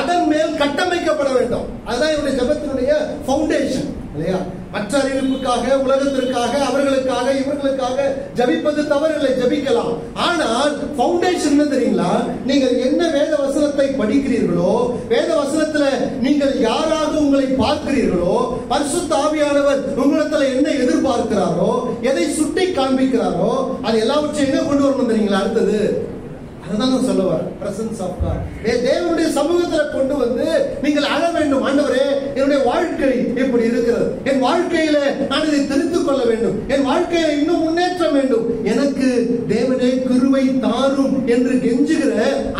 அதன் மேல் கட்டமைக்கப்பட வேண்டும். அதுதான் என்னுடைய ஜபத்தினுடைய ஃபவுண்டேஷன், இல்லையா? மற்ற அறிவிப்புக்காக, உலகத்திற்காக, அவர்களுக்காக, இவர்களுக்காக ஜபிப்பது தவறில்லை, ஜபிக்கலாம். ஆனால் ஃபவுண்டேஷன் என்ன தெரியுங்களா? நீங்கள் என்ன வேத வசனத்தை படிக்கிறீர்களோ, வேத வசனத்துல நீங்கள் யாராக உங்களை பார்க்கிறீர்களோ, பரிசுத்த ஆவியானவர் உங்களிடத்துல என்ன எதிர்பார்க்கிறாரோ, எதை சுட்டி காண்பிக்கிறாரோ, அது எல்லாவற்றையும் எங்க கொண்டு வரணும் தெரியுங்களா? அடுத்தது அதுதான் சொல்ல வர பிரசன்ஸ் ஆஃப் காட். தேவனுடைய சமூகத்துல கொண்டு வந்து நீங்கள் அழ வேண்டும். ஆண்டவரே, என்னுடைய வாழ்க்கை இப்படி இருக்கிறது, என் வாழ்க்கையில நான் இதை தெரிந்து கொள்ள வேண்டும், என் வாழ்க்கையில இன்னும் முன்னேற்றம் வேண்டும், எனக்கு தேவனே கிருபை தாரும் என்று கெஞ்சுகிற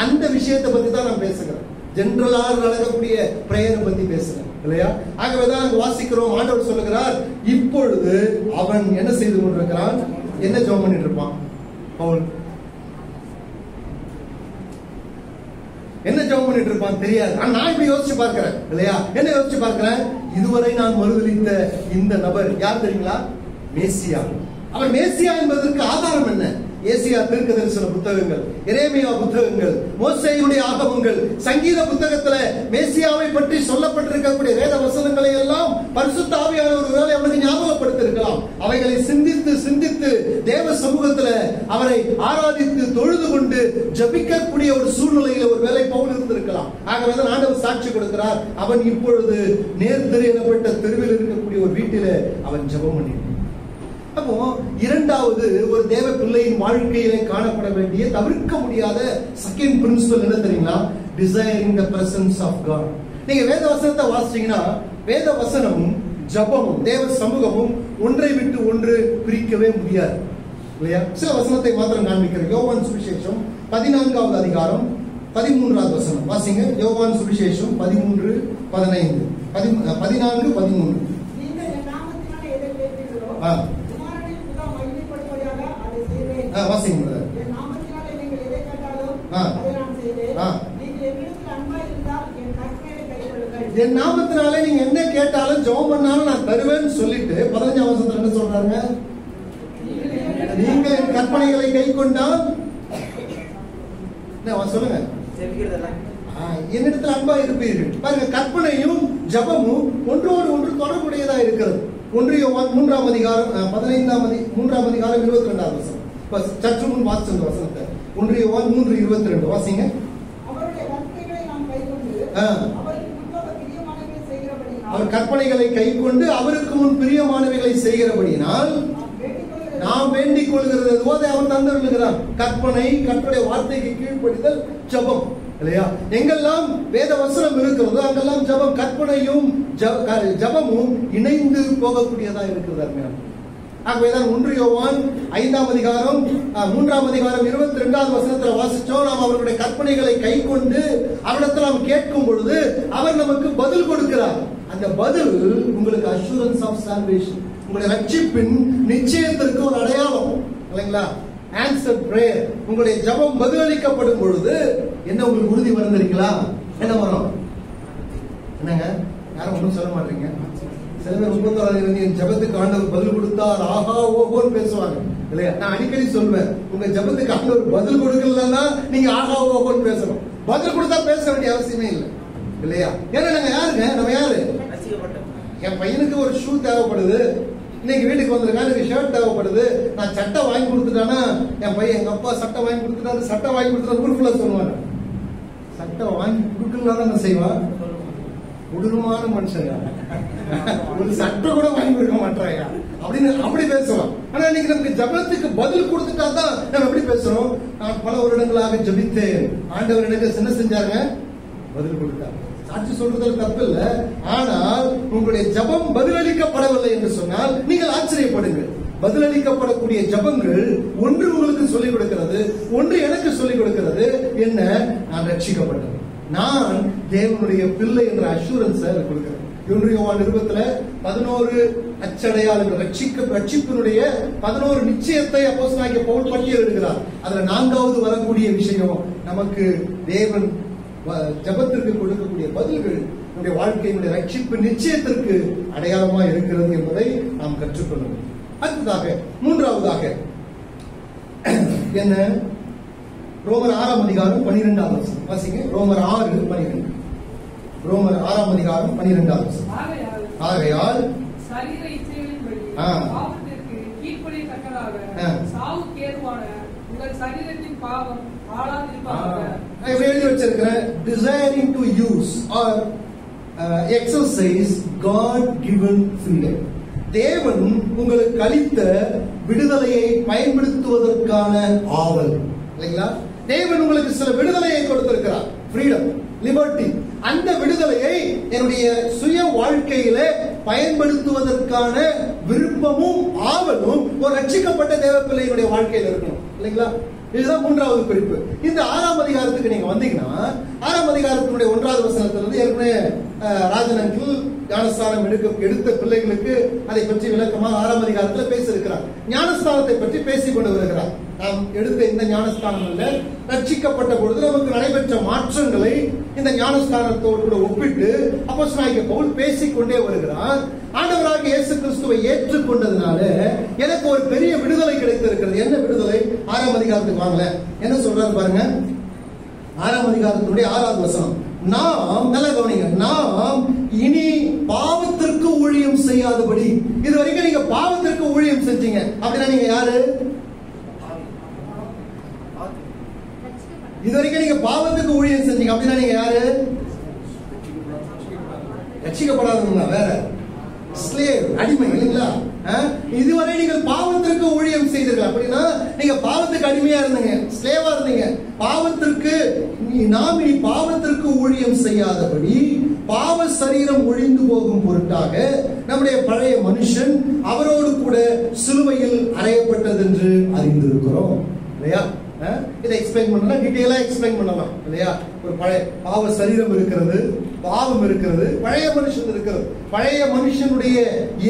அந்த விஷயத்தை பத்தி தான் நான் பேசுகிறேன். ஜெனரலாக நடக்கக்கூடிய பிரேயரை பத்தி பேசுறேன், இல்லையா? ஆகவேதான் வாசிக்கிறோம், ஆண்டவர் சொல்லுகிறார், இப்பொழுது அவன் என்ன செய்து கொண்டிருக்கிறான்? என்ன ஜெபம் பண்ணிட்டு இருப்பான்? பவுல் என்ன ஜெபம் பண்ணிட்டு இருப்பான் தெரியாது. நான் இப்படி யோசிச்சு பார்க்கிறேன், இல்லையா? என்ன யோசிச்சு பார்க்கிறேன்? இதுவரை நான் மறுதலித்த இந்த நபர் யார் தெரியுங்களா? மேசியா. அவர் மேசியா என்பதற்கு ஆதாரம் என்ன? ஏசியா தீர்க்க தரிசன புத்தகங்கள், எரேமியா புத்தகங்கள், மோசேயுடைய ஆகமங்கள், சங்கீத புத்தகத்துல மேசியாவை பற்றி சொல்லப்பட்டிருக்கக்கூடிய வேத வசனங்களை எல்லாம் பரிசுத்த ஆவியானவர் ஒருவேளை அவனுக்கு ஞாபகப்படுத்தியிருக்கலாம். அவைகளை சிந்தித்து சிந்தித்து தேவ சமூகத்துல அவரை ஆராதித்து தொழுது கொண்டு ஜபிக்கக்கூடிய ஒரு சூழ்நிலையில ஒரு வேளை பவுல் இருந்திருக்கலாம். ஆகவேதான் ஆண்டவர் சாட்சி கொடுக்கிறார், அவன் இப்பொழுது நேர்தெரு எனப்பட்ட தெருவில் இருக்கக்கூடிய ஒரு வீட்டில அவன் ஜெபம் பண்ணினான். அப்போ இரண்டாவது ஒரு தேவ பிள்ளையின் வாழ்க்கையிலே காணப்பட வேண்டிய தவிர்க்க முடியாத செகண்ட் பிரின்சிபல் என்ன தெரியுங்களா? Desiring the presence of God. நீங்க வேத வசனத்தை வாசிச்சீங்கன்னா, வேத வசனமும் ஜபமும் தேவ சமூகமும் ஒன்றை விட்டு ஒன்று பிரிக்கவே முடியாது, இல்லையா? சில வசனத்தை மாத்திரம் காண்பிக்கிறேன். யோவான் சுவிசேஷம் 14வது அதிகாரம் 13வது வசனம் வாசிங்க. யோவான் சுவிசேஷம் 13:15 14:13. வாசிங்க. என் நாமத்தினாலே நீங்க என்ன கேட்டாலும் ஜெபம் பண்ணாலும் நான் தருவேன்னு சொல்லிட்டு 15ஆம் வசனத்துல என்ன சொல்றாங்க? நீங்கள் என் கற்பனைகளை கை கொண்டால் சொல்லுங்க, என்னிடத்தில் அன்பா இருப்பீர்கள். பாருங்க, கற்பனையும் ஜபமும் ஒன்றோடு ஒன்று தொடர்புடையதா இருக்கிறது. 1 யோவான் 3ஆம் அதிகாரம் 3ஆம் அதிகாரம் 22வது வசனம். சற்று முன் வாசிச்ச வசனத்தை 1 யோவான் 3:22 வாசிங்க. அவர் கற்பனைகளை கை கொண்டு அவருக்கு முன் பிரியமானவைகளை செய்கிறபடியினால் நாம் வேண்டிக் கொள்கிறது அவன் தந்தருளுகிறான். கற்பனை, கர்த்தருடைய வார்த்தைக்கு கீழ்ப்படிதல், ஜபம், இல்லையா? எங்கெல்லாம் வேத வசனம் இருக்கிறதோ அங்கெல்லாம் ஜபம், கற்பனையும் ஜபமும் இணைந்து போகக்கூடியதா இருக்கிறது. ஆகவேதான் 1 யோவான் 5ஆம் அதிகாரம் 3ஆம் அதிகாரம் 22வது வசனத்துல வாசிச்சோம். நாம் அவருடைய கற்பனைகளை கை கொண்டு அவரிடத்தில் நாம் கேட்கும் பொழுது அவர் நமக்கு பதில் கொடுக்கிறார். அந்த பதில் உங்களுக்கு அஷூரன்ஸ் ஆஃப் சால்வேஷன், உங்களுடைய ரட்சிப்பின் நிச்சயத்திற்கு ஒரு அடையாளம், இல்லைங்களா? ஆன்சர் பிரேயர், உங்களுடைய ஜபம் பதிலளிக்கப்படும் பொழுது என்ன உங்களுக்கு உறுதி வருகிறீங்களா? என்ன வரும்? என்னங்க, யாரும் ஒன்றும் சொல்ல மாட்டீங்க. சில பேர் 31 ஜபத்துக்கு ஆண்டவர் பதில் கொடுத்தார் ஆஹா ஓஹோன்னு பேசுவாங்க, இல்லையா? நான் அடிக்கடி சொல்வேன், உங்க ஜபத்துக்கு ஆண்டவர் பதில் கொடுக்கலன்னா நீங்க ஆஹா ஓஹோன்னு பேசணும். பதில் கொடுத்தா பேச வேண்டிய அவசியமே இல்லை, இல்லையா? ஏன்னா நாங்க யாருங்க, நம்ம யாரு? என் பையனுக்கு ஒரு ஷூ தேவைப்படுது, இன்னைக்கு வீட்டுக்கு வந்திருக்கான், எனக்கு ஷர்ட் தேவைப்படுது, நான் சட்டை வாங்கி கொடுத்துட்டானா, என் பையன் எங்க அப்பா சட்டை வாங்கி கொடுத்துட்டாரு, சட்டை வாங்கி கொடுத்துட்டாரு ஊருக்குள்ள சொல்லுவாங்க. சட்டை வாங்கி கொடுக்கலாம் என்ன செய்வான்? கொடூரமான மனுஷன், ஒரு சட்டை கூட வாங்கி கொடுக்க மாட்டாங்க அப்படின்னு அப்படி பேசுவான். ஆனா இன்னைக்கு நமக்கு ஜபத்துக்கு பதில் கொடுத்துட்டா தான் நம்ம எப்படி பேசுறோம்? நான் பல வருடங்களாக ஜபித்தேன், ஆண்டவர் எனக்கு என்ன செஞ்சாங்க? பதில் கொடுத்தாங்க. சாட்சி சொல்றதுல தப்பு இல்ல. ஆனால் உங்களுடைய ஜபம் பதிலளிக்கப்படவில்லை என்று சொன்னால் நீங்கள் ஆச்சரியப்படுங்கள். பதிலளிக்கப்படக்கூடிய ஜபங்கள் ஒன்று உங்களுக்கு சொல்லிக் கொடுக்கிறது, ஒன்று எனக்கு சொல்லிக் கொடுக்கிறது. என்ன? நான் ரட்சிக்கப்பட்டேன், நான் தேவனுடைய பிள்ளை என்ற அஷூரன்ஸ் கொடுக்கிறேன். யோவான் நிருபத்துல 11 அச்சடையாளர்கள் ரட்சிப்பினுடைய 11 நிச்சயத்தை அப்போஸ்தலனாகிய பவுல் பட்டியலிடுகிறார். அதுல 4வது வரக்கூடிய விஷயம், நமக்கு தேவன் ஜபத்திற்கு கொடுக்கக்கூடிய பதில்கள் நம்முடைய வாழ்க்கையினுடைய ரட்சிப்பு நிச்சயத்திற்கு அடையாளமா இருக்கிறது என்பதை நாம் கற்றுக்கொள்ளணும். அடுத்ததாக 3வதாக என்ன? ரோமர் 6ஆம் அதிகாரம் 12ஆம் வசனம் வாசிங்க. ரோமர் 6:12. ரோமர் 6ஆம் அதிகாரம் 12ஆம் வசனம். ஆகையால் சரீர இச்சைகளின்படி பாவத்திற்கு கீழ்ப்படியத்தக்கதாக சாவுக்கு ஏதுவான உங்கள் சரீரத்தின் பாவம் ஆளாதிருப்பதாக. எழுதி வச்சிருக்கிறேன், desiring to use or exercise God given freedom. தேவன் உங்களுக்கு அளித்த விடுதலையை பயன்படுத்துவதற்கான ஆவல் இல்லைங்களா? தேவன் உங்களுக்கு சில விடுதலையை கொடுத்திருக்கிறார், ஃப்ரீடம், லிபர்ட்டி. அந்த விடுதலையை என்னுடைய சுய வாழ்க்கையில பயன்படுத்துவதற்கான விருப்பமும் ஆவலும் ஒரு ரட்சிக்கப்பட்ட தேவ பிள்ளையினுடைய வாழ்க்கையில் இருக்கணும் இல்லைங்களா? இதுதான் 3வது குறிப்பு. இந்த 6ஆம் அதிகாரத்துக்கு நீங்க வந்தீங்கன்னா 6ஆம் அதிகாரத்தினுடைய 1வது வசனத்திலிருந்து ஏற்கனவே ராஜன் அங்கிள் ஞானஸ்தானம் எடுத்த பிள்ளைகளுக்கு அதை பற்றி விளக்கமாக 6ஆம் அதிகாரத்தில் பேசியிருக்கிறார். ஞானஸ்தானத்தை பற்றி பேசிக் கொண்டு வருகிறார். நாம் எடுத்த இந்த ஞானஸ்தானம் அல்ல, ரட்சிக்கப்பட்ட பொழுது நமக்கு நடைபெற்ற மாற்றங்களை இந்த ஞானஸ்தானத்தோடு கூட ஒப்பிட்டு அப்போஸ்தலனாகிய பவுல் பேசிக்கொண்டே வருகிறார். ஆண்டவராகிய இயேசு கிறிஸ்துவை ஏற்றுக்கொண்டதுனால எனக்கு ஒரு பெரிய விடுதலை கிடைத்திருக்கிறது. என்ன விடுதலை? 6ஆம் அதிகாரத்துக்கு வாங்கல, என்ன சொல்றாரு பாருங்க. 6ஆம் அதிகாரத்தினுடைய 6வது வசனம், நாம் நல்ல கவனிங்க, நாம் இனி பாவத்திற்கு ஊழியம் செய்யாதபடி. இது வரைக்கும் நீங்க பாவத்திற்கு ஊழியம் செஞ்சீங்க அப்படின்னா நீங்க யாரு? இது வரைக்கும் நீங்க பாவத்துக்கு ஊழியம் செஞ்சீங்க அப்படின்னா நீங்க யாரு? ரட்சிக்கப்படாதவங்க, வேற ஸ்லேவ், அடிமை இல்லைங்களா? இதுவரை நீங்கள் பாவத்திற்கு ஊழியம் செய்தீர்கள் அப்படின்னா நீங்க பாவத்துக்கு அடிமையா இருந்தீங்க, ஸ்லேவா இருந்தீங்க. பாவத்திற்கு நாம் இனி பாவத்திற்கு ஊழியம் செய்யாதபடி பாவ சரீரம் ஒழிந்து போகும் பொருட்டாக நம்முடைய பழைய மனுஷன் அவரோடு கூட சிலுவையில் அறையப்பட்டது என்று அறிந்திருக்கிறோம் இல்லையா? இதை எக்ஸ்பிளைன் பண்ணலாம், டீடைலா எக்ஸ்பிளைன் பண்ணலாம் இல்லையா? ஒரு பழைய பாவ சரீரம் இருக்கிறது, பாவம் இருக்கிறது, பழைய மனுஷன் இருக்கிறது. பழைய மனுஷனுடைய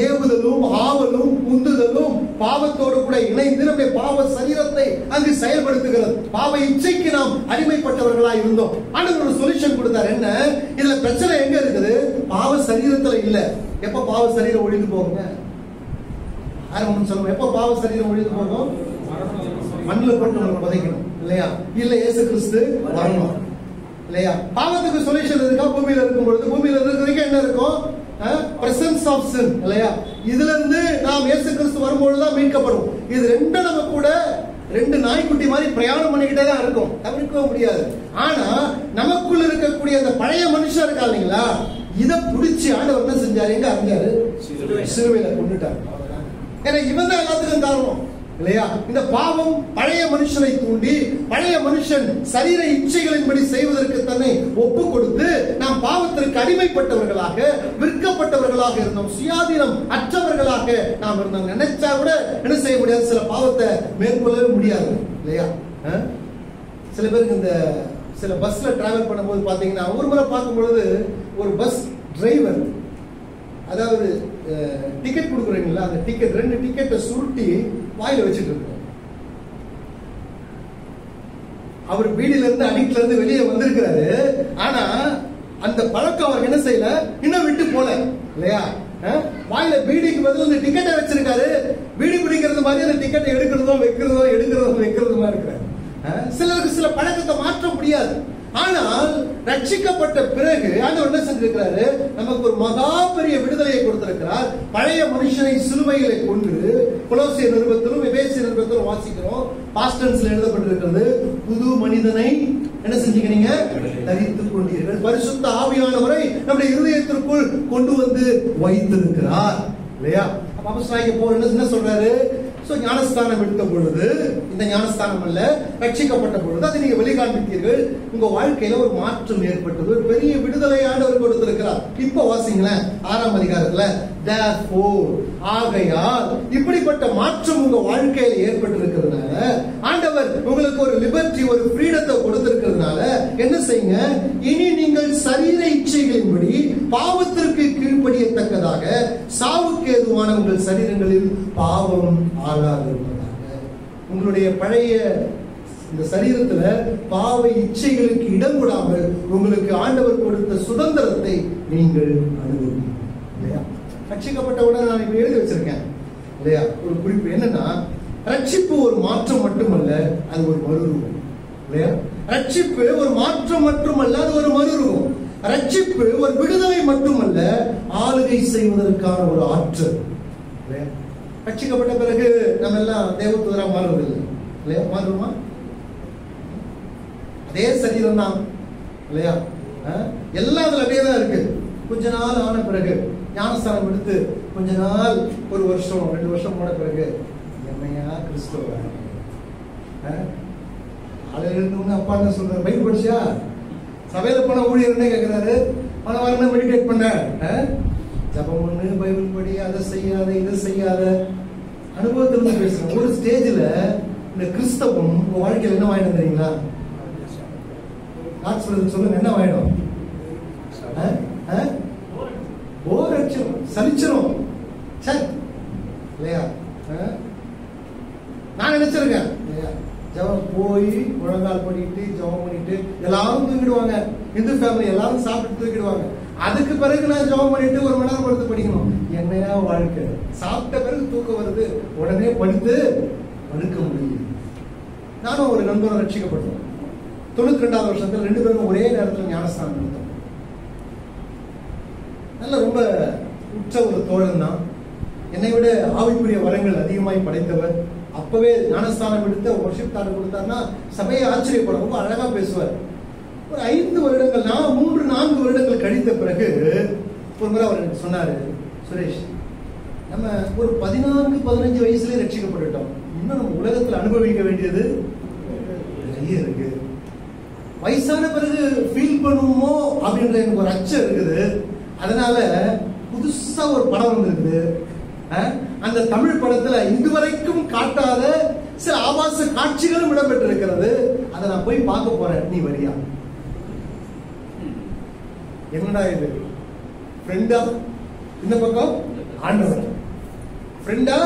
ஏவுதலும் ஆவலும் உந்துதலும் பாவத்தோடு கூட இணைந்து நம்முடைய பாவ சரீரத்தை அங்கு செயல்படுத்துகிறது. பாவ இச்சைக்கு நாம் அடிமைப்பட்டவர்களா இருந்தோம். ஆண்டவர் ஒரு சொல்யூஷன் கொடுத்தார். என்ன? இதுல பிரச்சனை எங்க இருக்குது? பாவ சரீரத்துல இல்ல. எப்ப பாவ சரீரம் ஒழிந்து போகுங்க? ஆரம்பம் சொல்லுவோம். எப்ப பாவ சரீரம் ஒழிந்து போகும்? மண்ணில் போட்டு நம்ம புதைக்கணும் இல்லையா? இல்ல இயேசு கிறிஸ்து வரணும் இல்லையா? பாவத்துக்கு சொல்யூஷன் இருக்கா? பூமியில இருக்கும் பொழுது பூமியில இருக்கிறதுக்கு என்ன இருக்கும்? பிரசன்ஸ் ஆஃப் சின் இல்லையா? இதுல இருந்து நாம் இயேசு கிறிஸ்து வரும்பொழுதுதான் மீட்கப்படும். இது ரெண்டும் நம்ம கூட 2 நாய்க்குட்டி மாதிரி பிரயாணம் பண்ணிக்கிட்டே தான் இருக்கும், தவிர்க்க முடியாது. ஆனா நமக்குள்ள இருக்கக்கூடிய அந்த பழைய மனுஷன் இருக்கா இல்லைங்களா? இதை பிடிச்சி ஆண்டவர் என்ன செஞ்சாரு? எங்க அறிஞ்சாரு? சிலுவையில கொண்டுட்டாரு. ஏன்னா இவன் தான் எல்லாத்துக்கும் காரணம் இல்லையா? இந்த பாவம் பழைய மனுஷனை தூண்டி பழைய மனுஷன் சரீர இச்சைகளின்படி செய்வதற்கு தன்னை ஒப்பு கொடுத்து நாம் பாவத்திற்கு அடிமைப்பட்டவர்களாக, விற்கப்பட்டவர்களாக இருந்தோம், சுயாதீனம் அற்றவர்களாக நாம் இருந்தோம். நினைச்சா கூட என்ன செய்ய முடியாது, சில பாவத்தை மேற்கொள்ளவே முடியாது இல்லையா? சில பேருக்கு இந்த சில பஸ்ல டிராவல் பண்ணும்போது பாத்தீங்கன்னா, ஒரு முறை பார்க்கும் பொழுது ஒரு பஸ் டிரைவர், அதாவது டிக்கெட் கொடுக்குறீங்களா, அந்த டிக்கெட் 2 டிக்கெட்டை சுருட்டி வாயில வச்சுட்டு இருக்காரு. அவர் வீடில இருந்து அடிக்ல இருந்து வெளியே வந்திருக்கிறாரு. ஆனா அந்த பழக்கம் அவருக்கு என்ன செய்யல, இன்னும் விட்டு போல இல்லையா? வாயில பீடிக்கு பதில் அந்த டிக்கெட்டை வச்சிருக்காரு. பீடி பிடிக்கிறது மாதிரி அந்த டிக்கெட்டை எடுக்கிறதும் வைக்கிறதுமா இருக்கிறாரு. சிலருக்கு சில பழக்கத்தை மாற்ற முடியாது. ஆனால் ரட்சிக்கப்பட்ட பிறகு ஆண்டவர் என்ன செஞ்சிருக்கிறாரு? நமக்கு ஒரு மகா பெரிய விடுதலையை கொடுத்திருக்கிறார். பழைய மனுஷனை சிலுவையிலே கொண்டு கொலோசியர் நிருபத்திலும் எபேசியர் வாசிக்கிறோம். பாஸ்ட் டென்ஸ்ல எழுதப்பட்டிருக்கிறது. புது மனிதனை என்ன செஞ்சீங்க? தரித்துக் கொண்டீர்கள். பரிசுத்த ஆவியானவரை நம்முடைய இருதயத்திற்குள் கொண்டு வந்து வைத்திருக்கிறார் இல்லையா? அப்போஸ்தலனாகிய பவுல் என்ன சொல்றாரு? ஞானஸ்தானம் எடுத்த பொழுது, இந்த ஞானஸ்தானம் அல்ல, ரட்சிக்கப்பட்ட பொழுது அதை நீங்க வெளிக்காண்பித்தீர்கள். உங்க வாழ்க்கையில ஒரு மாற்றம் ஏற்பட்டது, ஒரு பெரிய விடுதலை ஆண்டவர் கொடுத்திருக்கிறார். இப்ப வாசிங்களேன் 6ஆம் அதிகாரத்துல, therefore, ஆகையால், இப்படிப்பட்ட மாற்றம் உங்க வாழ்க்கையில ஏற்பட்டிருக்கிறதுனால, ஆண்டவர் உங்களுக்கு ஒரு லிபர்ட்டி, ஒரு ஃப்ரீடத்தை கொடுத்திருக்கிறதுனால என்ன செய்யுங்க? இனி நீங்கள் சரீர இச்சைகளின்படி பாவத்திற்கு கீழ்ப்படியத்தக்கதாக சாவுக்கு ஏதுவான உங்கள் சரீரங்களில் பாவம் ஆகாதிருப்பதாக. உங்களுடைய பழைய இந்த சரீரத்துல பாவ இச்சைகளுக்கு இடம் கொடாமல் உங்களுக்கு ஆண்டவர் கொடுத்த சுதந்திரத்தை நீங்கள் அனுபவிங்க இல்லையா? ரட்சிக்கப்பட்டவுடன் நான் இப்ப எழுதி வச்சிருக்கேன் இல்லையா? ஒரு குறிப்பு என்னன்னா, ரட்சிப்பு ஒரு மாற்றம் மட்டுமல்ல, அது ஒரு மறுரூபம் இல்லையா? ரட்சிப்பு ஒரு மாற்றம் மட்டுமல்ல, அது ஒரு மறுரூபம். ரட்சிப்பு ஒரு விடுதலை மட்டுமல்ல, ஆளுகை செய்வதற்கான ஒரு ஆற்றல் இல்லையா? ரட்சிக்கப்பட்ட பிறகு நம்ம எல்லாம் தேவதூதரா மாறுவதில்லை இல்லையா? மாறுமா? அதே சரீரம் தான் இல்லையா? எல்லாம் அதுல அப்படியே தான் இருக்கு. கொஞ்ச நாள் ஆன பிறகு ஞானஸ்தானம் எடுத்து கொஞ்ச நாள், ஒரு வருஷம் 2 வருஷம் போன பிறகு, என்னையா கிறிஸ்தவ எழுந்தவங்க அப்பா என்ன சொல்றாரு? பைபிள் படிச்சா? சபையில போன ஊழியர்னே கேட்கிறாரு. பல வாரம் மெடிடேட் பண்ண, ஜபம் பண்ணு, பைபிள் படி, அதை செய்யாத, இதை செய்யாத. அனுபவத்திலிருந்து பேசுறேன். ஒரு ஸ்டேஜ்ல இந்த கிறிஸ்தவம் உங்க வாழ்க்கையில் என்ன ஆயிடும் தெரியுங்களா? சொல்லுங்க, என்ன ஆயிடும்? போர் அடிச்சிடும், சலிச்சிடும் இல்லையா? நான் நினைச்சிருக்கேன் இல்லையா? ஜபம் போய் முழங்கால் பண்ணிட்டு ஜபம் பண்ணிட்டு எல்லாரும் தூக்கிடுவாங்க. இந்து ஃபேமிலி எல்லாரும் சாப்பிட்டு தூக்கிடுவாங்க. அதுக்கு பிறகு நான் ஜபம் பண்ணிட்டு 1 மணி நேரம் படுத்து படிக்கணும். என்னையா வாழ்க்கை? சாப்பிட்ட பிறகு தூக்கம் வருது, உடனே படுத்து படுக்க முடியும். நானும் ஒரு நண்பரும் ரட்சிக்கப்பட்டோம். 92வது வருஷத்துல 2 பேரும் ஒரே நேரத்தில் ஞானஸ்தானம் எடுத்தோம். நல்ல ரொம்ப உற்ற ஒரு தோழன் தான். என்னை விட ஆவிக்குரிய வரங்கள் அதிகமாய் படைத்தவர். அப்பவே ஞானஸ்தானம் எடுத்த வர்ஷிப் கார்டு கொடுத்தாருன்னா சபையை ஆச்சரியப்படும். ரொம்ப அழகா பேசுவார். ஒரு 5 வருடங்கள், நான் 3-4 வருடங்கள் கழித்த பிறகு ஒரு முறை அவர் சொன்னாரு, சுரேஷ், நம்ம ஒரு 14-15 வயசுலயே ரட்சிக்கப்பட்டுட்டோம். இன்னும் நம்ம உலகத்துல அனுபவிக்க வேண்டியது நிறைய இருக்கு. வயசான பிறகு ஃபீல் பண்ணுவோமோ அப்படின்ற எனக்கு ஒரு அச்சம் இருக்குது. அதனால புதுசா ஒரு படம் வந்திருக்குது. அந்த தமிழ் படத்துல இதுவரைக்கும் காட்டாத சில ஆபாச காட்சிகளும் இடம்பெற்றிருக்கிறது. அதை நான் போய் பார்க்க போறேன், நீ வரியா? என்னடா இது? ஃப்ரெண்டா இந்த பக்கம் ஆண்டவர், ஃப்ரெண்டா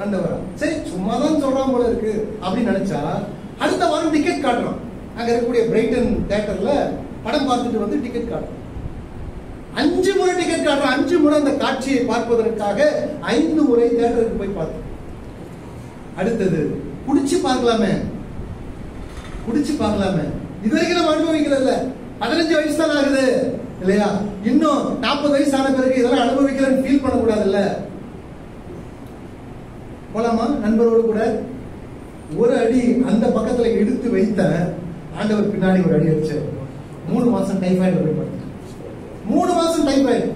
ஆண்டவரா? சரி, சும்மாதான் சொல்றான் போல இருக்கு அப்படின்னு நினைச்சா, அடுத்த வாரம் டிக்கெட் காட்டுறான். அங்க இருக்கக்கூடிய பிரைட்டன் தியேட்டர்ல படம் பார்த்துட்டு வந்து டிக்கெட் காட்டுறான். 5 முறை டிக்கெட் காட்டுறான். 5 முறை அந்த காட்சியை பார்ப்பதற்காக 5 முறை தியேட்டருக்கு போய் பார்த்தோம். அடுத்தது குடிச்சு பார்க்கலாமே, குடிச்சு பார்க்கலாமே. இதுவரைக்கும் நம்ம அனுபவிக்கல. 15 வயசு தான் ஆகுது இல்லையா? இன்னும் 40 வயசு ஆன பிறகு இதெல்லாம் அனுபவிக்கலன்னு ஃபீல் பண்ணக்கூடாதுல்ல? போலாமா நண்பரோடு கூட? ஒரு அடி அந்த பக்கத்துல எடுத்து வைத்த ஆண்டவர் பின்னாடி ஒரு அடி அடிச்சு 3 மாசம் டைஃபாய்டு போய் படுத்து. 3 மாசம் டைஃபாய்டு.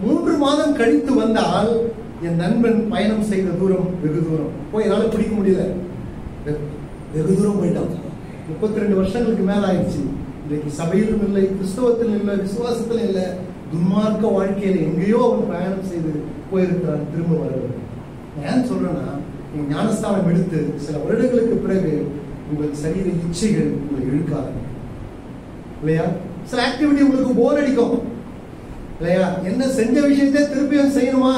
3 மாதம் கழித்து வந்தால் என் நண்பன் பயணம் செய்த தூரம் வெகு தூரம். போய் என்னால பிடிக்க முடியல. வெகு தூரம் போயிட்டான். 32 வருஷங்களுக்கு மேல ஆயிடுச்சு. இன்னைக்கு சபையிலும் இல்லை, கிறிஸ்தவத்திலும் இல்லை, விசுவாசத்திலும் இல்லை. துன்மார்க்க வாழ்க்கையில எங்கேயோ அவன் பயணம் செய்து போயிருக்கிறான். திரும்ப வருவது ஏன் சொல்றேன்னா, நீங்க ஞானஸ்தானம் எடுத்து சில வருடங்களுக்கு பிறகு உங்கள் சரீர இச்சைகள் உங்களை இழுக்காது இல்லையா? சில ஆக்டிவிட்டி உங்களுக்கு போர் அடிக்கும் இல்லையா? என்ன செஞ்ச விஷயத்தை திருப்பியும் செய்யணுமா?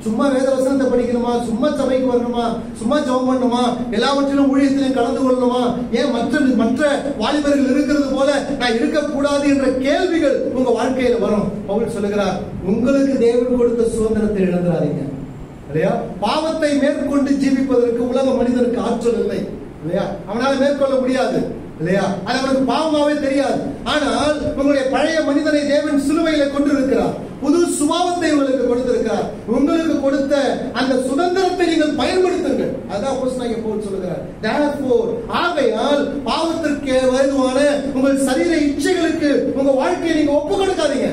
சும்மா வேத வசனத்தை படிக்கணுமா? சும்மா சபைக்கு வரணுமா? சும்மா ஜெபம் பண்ணணுமா? எல்லாவற்றிலும் ஊழியத்திலும் கலந்து கொள்ளணுமா? ஏன் மற்ற வாலிபர்கள் இருக்கிறது போல நான் இருக்கக்கூடாது என்ற கேள்விகள் உங்க வாழ்க்கையில வரும். பவுல் சொல்லுகிறார், உங்களுக்கு தேவன் கொடுத்த சுதந்திரத்தை இழந்துடாதீங்க இல்லையா? பாவத்தை மேற்கொண்டு ஜீவிப்பதற்கு உலக மனிதனுக்கு ஆற்றல் இல்லை இல்லையா? அவனால மேற்கொள்ள முடியாது. இல்லையா? அது அவனுக்கு பாவமாவே தெரியாது. ஆனால் உங்களுடைய பழைய மனிதனை தேவன் சிலுவையில கொண்டிருக்கிறார். புது சுபாவத்தை உங்களுக்கு கொடுத்திருக்கிறார். உங்களுக்கு கொடுத்த அந்த சுதந்திரத்தை நீங்கள் பயன்படுத்துங்கள். அதான் அப்போஸ்தலனாகிய பவுல் சொல்கிறார். Therefore, ஆகையால் பாவத்திற்கு ஏதுவான உங்கள் சரீர இச்சைகளுக்கு உங்க வாழ்க்கையை நீங்க ஒப்பு கொடுக்காதீங்க.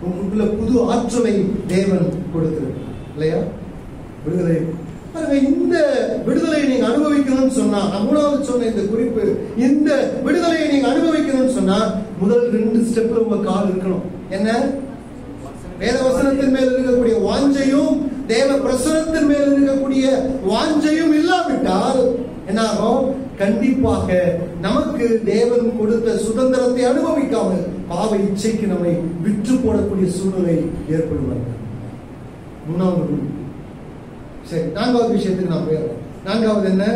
உங்களுக்குள்ள புது ஆற்றலை தேவன் கொடுத்திருக்கிறார். இல்லையா? விடுதலை. இந்த விடுதலையை நீங்க அனுபவிக்கணும்னு சொன்னா, மூணாவது சொன்ன இந்த குறிப்பு, இந்த விடுதலையை நீங்க அனுபவிக்கணும்னு சொன்னா முதல் 2 ஸ்டெப்ல உங்க கால் இருக்கணும். என்ன? வேத வசனத்தின் மேல் இருக்கக்கூடிய வாஞ்சையும் தேவ பிரசன்னத்தின் மேல் இருக்கக்கூடிய வாஞ்சையும் இல்லாவிட்டால் என்னாகும்? கண்டிப்பாக நமக்கு தேவன் கொடுத்த சுதந்திரத்தை அனுபவிக்காமல் பாவ இச்சைக்கு நம்மை விற்று போடக்கூடிய சூழ்நிலை ஏற்படுவாங்க. மூணாவது. சரி, 4வது விஷயத்துக்கு நான் போயிடுறேன். 4வது என்ன?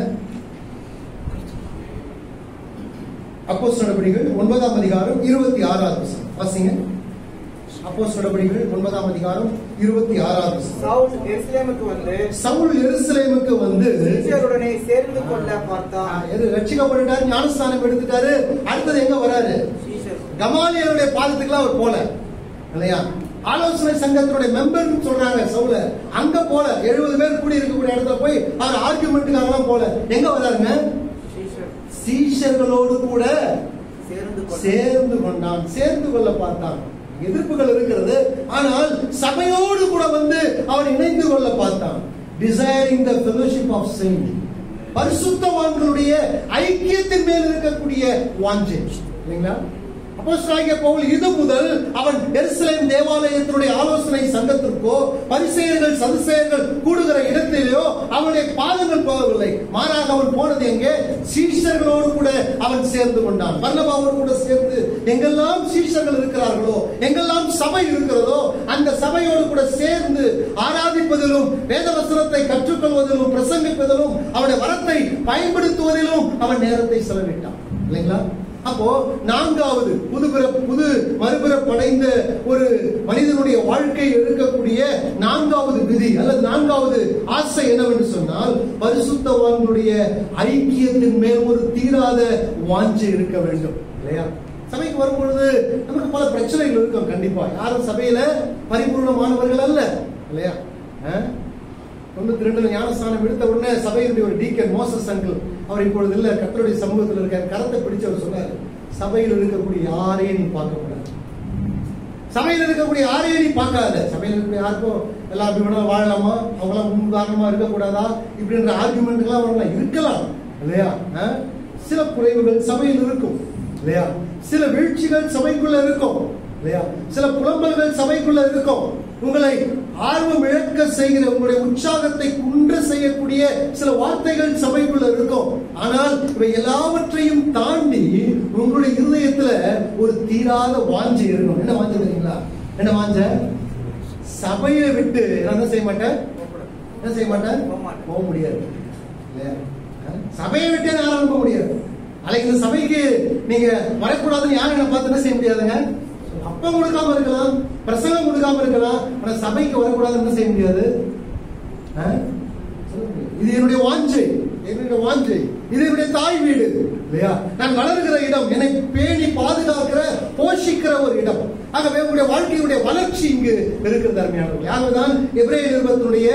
அப்போஸ்தலர் நடபடிகள் 9ஆம் அதிகாரம் 26வது வசனம் வாசிங்க. அப்போஸ்தலர் நடபடிகள் 9ஆம் அதிகாரம் 26வது வசனம். சவுல் எருசலேமுக்கு வந்து சீஷருடனே சேர்ந்து கொள்ள பார்த்தான். ரட்சிக்கப்பட்டாரு, ஞானஸ்தானம் எடுத்துட்டாரு. அடுத்தது எங்க வராரு? கமாலியருடைய பாதத்துக்குலாம் அவர் போல இல்லையா? ஆலோசனை சங்கத்தினுடைய மெம்பர் சொல்றாங்க சவுல. அங்க போல 70 பேர் கூடி இருக்கக்கூடிய இடத்துல போய் அவர் ஆர்குமெண்ட்டுக்காக போல எங்க வராருங்க? சீஷர்களோடு கூட சேர்ந்து கொண்டான். சேர்ந்து கொள்ள பார்த்தான். எதிர்ப்புகள் இருக்கிறது, ஆனால் சபையோடு கூட வந்து அவன் இணைந்து கொள்ள பார்த்தான். Desiring the fellowship of saint, பரிசுத்தவான்களுடைய ஐக்கியத்தின் மேல் இருக்கக்கூடிய வாஞ்சை இல்லைங்களா? அப்போஸ்தலனாகிய பவுல் இது முதல் அவன் எருசலேம் தேவாலயத்தினுடைய ஆலோசனை சங்கத்திற்கோ பரிசேயர்கள் சதுசேயர்கள் கூடுகிற இடத்திலேயோ அவனுடைய பாதங்கள் போகவில்லை. மாறாக அவன் போனது எங்கே? சீஷர்களோடு கூட அவன் சேர்ந்து கொண்டான். பர்னபாவோடு கூட சேர்ந்து எங்கெல்லாம் சீஷர்கள் இருக்கிறார்களோ, எங்கெல்லாம் சபை இருக்கிறதோ அந்த சபையோடு கூட சேர்ந்து ஆராதிப்பதிலும் வேதவசனத்தை கற்றுக்கொள்வதிலும் பிரசங்கிப்பதிலும் அவனுடைய வரத்தை பயன்படுத்துவதிலும் அவன் நேரத்தை செலவிட்டான் இல்லைங்களா? அப்போ 4வது புது மறுபிறப்படைந்த ஒரு மனிதனுடைய வாழ்க்கையில் இருக்கக்கூடிய 4வது விதி அல்லது 4வது ஆசை என்னவென்று சொன்னால், பரிசுத்தவான்களுடைய ஐக்கியத்தின் மேல் ஒரு தீராத வாஞ்சை இருக்க வேண்டும் இல்லையா? சபைக்கு வரும்பொழுது நமக்கு பல பிரச்சனைகள் இருக்கும். கண்டிப்பா யாரும் சபையில பரிபூர்ணமானவர்கள் அல்ல இல்லையா? 92 ஞானஸ்தானம் எடுத்த உடனே சபையினுடைய ஒரு டீக்கன் மோசஸ் அங்கிள், அவர் இப்பொழுது இல்ல, கர்த்தருடைய சமூகத்தில் இருக்க, கரத்தை பிடிச்சு அவர் சொன்னாரு, சபையில் இருக்கக்கூடிய யாரையும் நீ பார்க்க கூடாது. சபையில் இருக்கக்கூடிய யாரையும் நீ பார்க்காத. சபையில் இருக்கக்கூடிய யாருக்கும் எல்லாம் அப்படி வேணா வாழலாமா, அவங்களாம் முன்னுதாரணமா இருக்கக்கூடாதா இப்படின்ற ஆர்குமெண்ட் எல்லாம் வரலாம், இருக்கலாம் இல்லையா? சில குறைவுகள் சபையில் இருக்கும் இல்லையா? சில வீழ்ச்சிகள் சபைக்குள்ள இருக்கும் இல்லையா? சில புலம்பல்கள் சபைக்குள்ள இருக்கும். உங்களை ஆர்வம் இழக்க செய்கிற, உங்களுடைய உற்சாகத்தை குன்ற செய்யக்கூடிய சில வார்த்தைகள் சபைக்குள்ள இருக்கும். ஆனால் இவை எல்லாவற்றையும் தாண்டி உங்களுடைய இருதயத்துல ஒரு தீராத வாஞ்சை இருக்கும். என்ன வாஞ்சை தெரியுங்களா? என்ன வாஞ்சை? சபையை விட்டு என்ன செய்ய மாட்டேன்? என்ன செய்ய மாட்டேன்? போக முடியாது இல்லையா? சபையை விட்டு யாரும் அனுப்ப முடியாது. அல்ல இந்த சபைக்கு நீங்க வரக்கூடாதுன்னு யாரும் என்ன பார்த்து என்ன செய்ய முடியாதுங்க? அப்பம் கொடுக்காம இருக்கலாம், பிரசங்கம் கொடுக்காம இருக்கலாம், ஆனா சபைக்கு வரக்கூடாது என்ன செய்ய முடியாது? இது என்னுடைய வாஞ்சை, என்னுடைய வாஞ்சை, இது என்னுடைய தாய் வீடு இல்லையா? நான் வளர்கிற இடம், என்னை பேணி பாதுகாக்கிற போஷிக்கிற ஒரு இடம். ஆகவே உங்களுடைய வாழ்க்கையுடைய வளர்ச்சி இங்கு இருக்கிறது அருமையானவர்களே. ஆகவேதான் எபிரேய நிருபத்தினுடைய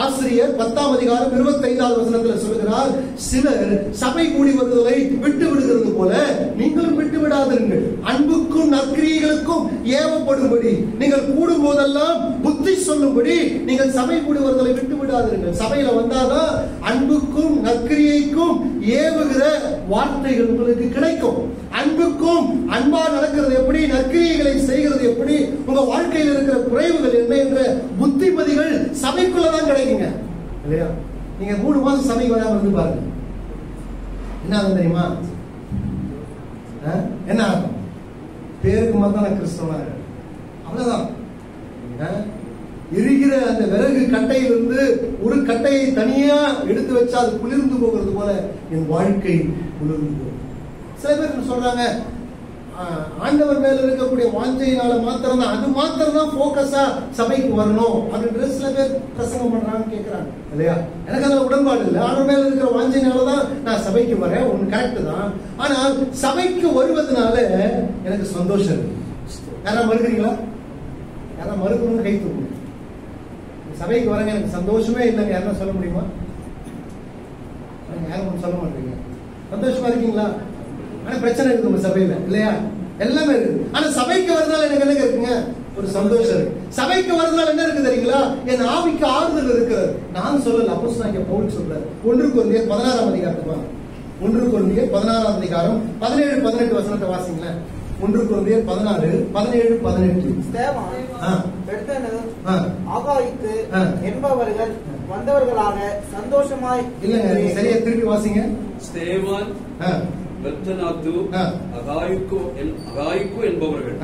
ஆசிரியர் 10ஆம் அதிகாரம் 25வது வசனத்தில் சொல்கிறார், சிலர் சபை கூடி வருவதை விட்டு விடுகிறது போல நீங்களும் விட்டு விடாதிருங்கள். அன்புக்கும் நற்கிரியைகளுக்கும் ஏவப்படும்படி நீங்கள் கூடும் போதெல்லாம் புத்தி சொல்லும்படி நீங்கள் சபை கூடி வருவதை விட்டு விடாதிருங்கள். சபையில வந்தாதான் அன்புக்கும் நற்கிரியைக்கும் ஏவுகிற வார்த்தைகள் உங்களுக்கு கிடைக்கும். அன்புக்கும் அன்பா நடக்கிறது எப்படி, நற்கிரியைகளை செய்கிறது எப்படி, உங்க வாழ்க்கையில் இருக்கிற குறைவுகள் என்ன என்ற புத்திமதிகள் சபைக்குள்ளதான் கிடைக்குங்க இல்லையா? நீங்க 3 மாதம் சபைக்கு வராம இருந்து பாருங்க, என்ன ஆகும் தெரியுமா? என்ன ஆகும்? பேருக்கு மட்டும் கிறிஸ்தவனா அவ்வளவுதான். எரிகிற அந்த விறகு கட்டையிலிருந்து ஒரு கட்டையை தனியா எடுத்து வச்சா அது குளிர்ந்து போகிறது போல என் வாழ்க்கை குளிர்ந்து போகும். சில பேர் சொல்றாங்க, ஆண்டவர் மேல இருக்கக்கூடிய வாஞ்சையினால மாத்திரம் தான், அது மாத்திரம் தான் போக்கஸா சபைக்கு வரணும் அப்படின்ற சில பேர் பிரசங்கம் பண்றாங்கன்னு கேட்கிறாங்க இல்லையா. எனக்கு அதுல உடன்பாடு இல்லை. ஆண்டவர் மேல இருக்கிற வாஞ்சையினாலதான் நான் சபைக்கு வரேன், ஒண்ணு கரெக்ட் தான். ஆனால் சபைக்கு வருவதனால எனக்கு சந்தோஷம் இருக்கு. யாரா மறுக்கிறீங்களா? யாரா மறுக்கணும்னு கை தூக்கணும். சபைக்கு வரங்க எனக்கு சந்தோஷமே இல்லைங்க யாரும் சொல்ல முடியுமா? யாரும் சொல்ல மாட்டீங்க. சந்தோஷமா இருக்கீங்களா? ஆனா பிரச்சனை இருக்கு உங்க சபையில இல்லையா? எல்லாமே இருக்கு. ஆனா சபைக்கு வரதுனால எனக்கு என்ன இருக்குங்க? ஒரு சந்தோஷம் இருக்கு. சபைக்கு வரதுனால என்ன இருக்கு தெரியுங்களா? என் ஆவிக்கு ஆறுதல் இருக்கிறது. நான் சொல்லல, அப்போஸ்தலனாகிய பவுல் சொல்றாரு. 1 கொரிந்தியர் 16ஆம் அதிகாரத்துக்கு வாங்க. 1 கொரிந்தியர் 16ஆம் அதிகாரம் 17-18 வசனத்தை வாசிங்களேன். 1 கொரிந்தியர் 16-17-18. ஸ்தேவான், பெர்தனு, ஆகாயிக்கு என்பவர்கள் வந்தவர்களாக சந்தோஷமாய் இல்லங்க, சரியா திருப்பி வாசிங்க. ஸ்தேவான், பெர்தனாத்து, அகாயிக்கு என்பவர்கள்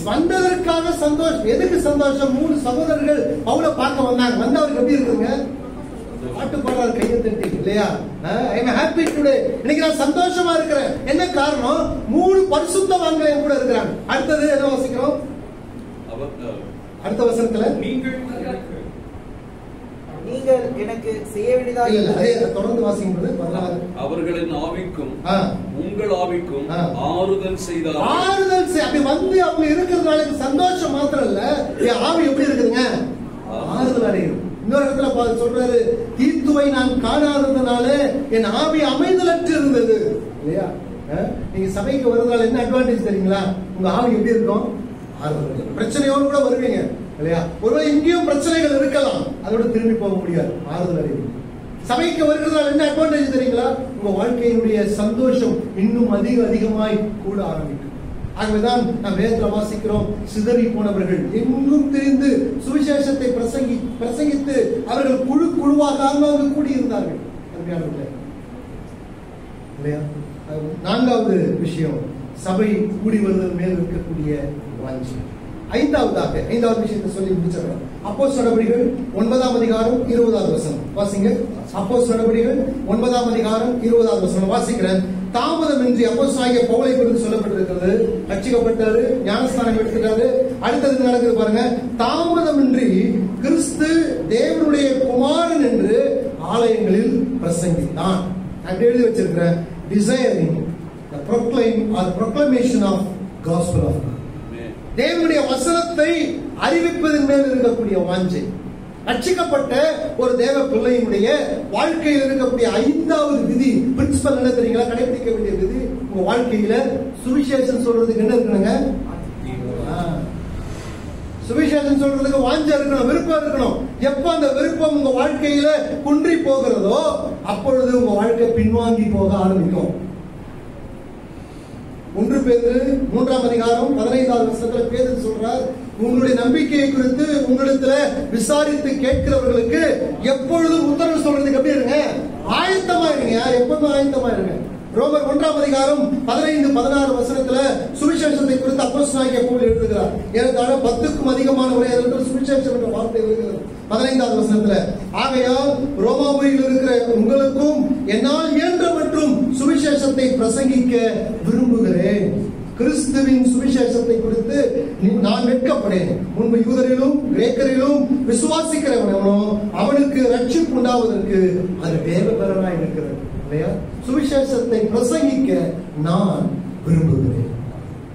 வந்ததற்காக சந்தோஷம். எதுக்கு சந்தோஷம்? 3 சகோதரர்கள் பவுலை பார்க்க வந்தாங்க. வந்தவருக்கு எப்படி இருக்குங்க? பாட்டு பாடுறாரு கையை தட்டி இல்லையா? ஐ அம் ஹாப்பி டுடே. இன்னைக்கு நான் சந்தோஷமா இருக்கிறேன். என்ன காரணம்? 3 பரிசுத்தவான்கள் என் கூட இருக்கிறாங்க. அடுத்தது என்ன வாசிக்கிறோம்? அடுத்த வசனத்துல நீங்கள் எனக்கு செய்ய வேண்டியதாக இல்ல, அதே தொடர்ந்து வாசிக்கும்போது அவர்களின் ஆவிக்கும் உங்கள் ஆவிக்கும் ஆறுதல் செய்தார். ஆறுதல் அப்படி வந்து அவங்க இருக்கிறதுனால சந்தோஷம் மாத்திரம் இல்ல, என் ஆவி எப்படி இருக்குதுங்க? ஆறுதல் அடையும். இன்னொரு இடத்துல சொல்றாரு, தீத்துவை நான் காணாததுனால என் ஆவி அமைதலற்று இருந்தது இல்லையா? நீங்க சபைக்கு வருவதால என்ன அட்வான்டேஜ் தெரியுங்களா? உங்க ஆவி எப்படி இருக்கும்? ஆறுதல். பிரச்சனையோடு கூட வருவீங்க இல்லையா? ஒருவேளை இங்கேயும் பிரச்சனைகள் இருக்கலாம், அதோட திரும்பி போக முடியாது. ஆறுதல் அடைவீங்க. சபைக்கு வருகிறதால என்ன அட்வான்டேஜ் தெரியுங்களா? உங்க வாழ்க்கையினுடைய சந்தோஷம் இன்னும் அதிகமாய் கூட ஆரம்பிக்கும். ஆகவேதான் நாம் வேதத்துல வாசிக்கிறோம், சிதறி போனவர்கள் எங்கும் திரிந்து சுவிசேஷத்தை பிரசங்கித்து அவர்கள் குழுவாக அங்கு கூடியிருந்தார்கள். இல்லையா? 4வது விஷயம், சபை கூடி வருதல் மேல் இருக்கக்கூடிய வாஞ்சை. 5வது விஷயத்தை சொல்லி முடிச்சிடறோம். அப்போஸ்தலர் நடபடிகள் 9ஆம் அதிகாரம் 20வது வசனம் வாசிங்க. அப்போஸ்தலர் நடபடிகள் 9ஆம் அதிகாரம் 20வது வசனம் வாசிக்கிறேன். தாமதமின்றி அப்போஸ்தலனாகிய பவுலை குறித்து சொல்லப்பட்டிருக்கிறது. ரட்சிக்கப்பட்டாரு, ஞானஸ்நானம் எடுத்துட்டாரு. அடுத்தது நடக்குது பாருங்க. தாமதமின்றி கிறிஸ்து தேவனுடைய குமாரன் என்று ஆலயங்களில் பிரசங்கித்தான். அப்படி எழுதி வச்சிருக்கிறேன். Desiring the proclamation of gospel of God. தேவனுடைய வசனத்தை அறிவிப்பதன் மேல் இருக்கக்கூடிய வாஞ்சை. ரட்சிக்கப்பட்ட ஒரு தேவ பிள்ளையினுடைய வாழ்க்கையில் இருக்கக்கூடிய 5வது விதி, பிரின்சிபல் என்ன தெரியுங்களா? கடைபிடிக்க வேண்டிய விதி, உங்க வாழ்க்கையில சுவிசேஷம் சொல்றதுக்கு என்ன இருக்கணுங்க? சுவிசேஷம் சொல்றதுக்கு வாஞ்சை இருக்கணும், விருப்பம் இருக்கணும். எப்ப அந்த விருப்பம் உங்க வாழ்க்கையில குன்றி போகிறதோ அப்பொழுது உங்க வாழ்க்கை பின்வாங்கி போக ஆரம்பிக்கும். 1 பேதுரு 3ஆம் அதிகாரம் 15வது வசனத்துல பேதுரு சொல்றார், உங்களுடைய நம்பிக்கையை குறித்து உங்களிடத்துல விசாரித்து கேட்கிறவர்களுக்கு எப்பொழுதும் உத்தரவு சொல்றதுக்கு எப்படி இருங்க? ஆயத்தமா இருங்க. எப்பவுமே ஆயத்தமா இருங்க. ரோமர் 1ஆம் அதிகாரம் 15-16 வசனத்துல சுவிசேஷத்தை குறித்து அப்போஸ்தலனாகிய பவுல் எழுதுகிறார். ஏறத்தாழ 10க்கும் அதிகமான உரையாடல்கள் சுவிசேஷம் என்ற வார்த்தை வருகிறது 15வது வசனத்துல. ஆகையால் ரோமாபுரியில் இருக்கிற உங்களுக்கும் என்னால் இயன்ற மற்றும் சுவிசேஷத்தை பிரசங்கிக்க விரும்புகிறேன். கிறிஸ்துவின் சுவிசேஷத்தை குறித்து நான் வெட்கப்படேன். முன்பு யூதரிலும் கிரேக்கரிலும் விசுவாசிக்கிறவனோ அவனுக்கு ரட்சிப்பு உண்டாவதற்கு அது தேவபரனாய் இருக்கிறது இல்லையா? சுவிசேஷத்தை பிரசங்கிக்க நான் விரும்புகிறேன்.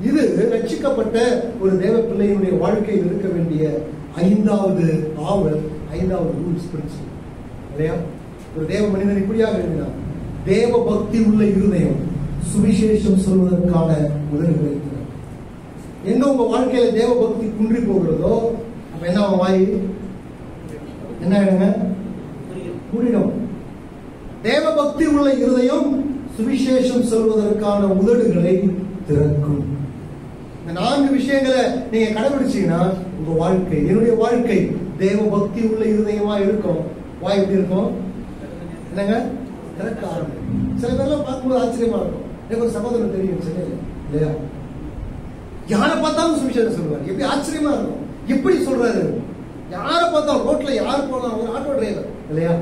இது ரட்சிக்கப்பட்ட ஒரு தேவ பிள்ளையினுடைய வாழ்க்கையில் இருக்க வேண்டிய 5வது ஆவல், 5வது ரூல்ஸ் பிரின்சிபல் இல்லையா? ஒரு தேவ மனிதன் இப்படியாக இருந்தார். தேவ பக்தி உள்ள இருதயம் சுவிசேஷம் சொல்வதற்கான உதவிகளை தரும். எங்க உங்க வாழ்க்கையில தேவ பக்தி குன்றி போகிறதோ அப்ப என்ன வாய் என்ன ஆயிடுங்க? மூடிடும். தேவ பக்தி உள்ள இருதயம் சுவிசேஷம் சொல்வதற்கான உதடுகளை திறக்கும். இந்த 4 விஷயங்களை நீங்க கடைபிடிச்சீங்கன்னா உங்க வாழ்க்கை, என்னுடைய வாழ்க்கை தேவ பக்தி உள்ள இருதயமா இருக்கும். வாய் எப்படி இருக்கும்? என்னங்க? திறக்க ஆரம்பிக்கும். சில பேர்லாம் பார்க்கும்போது ஆச்சரியமா இருக்கும். எனக்கு ஒரு சகோதரன் தெரியும் சென்னையில இல்லையா? யாரை பார்த்தாலும் சுவிசேஷம் சொல்லுவார். எப்படி ஆச்சரியமா இருக்கும். எப்படி சொல்றாரு? யாரை பார்த்தாலும் ரோட்ல யார் போனாலும் ஒரு ஆட்டோ டிரைவர் இல்லையா?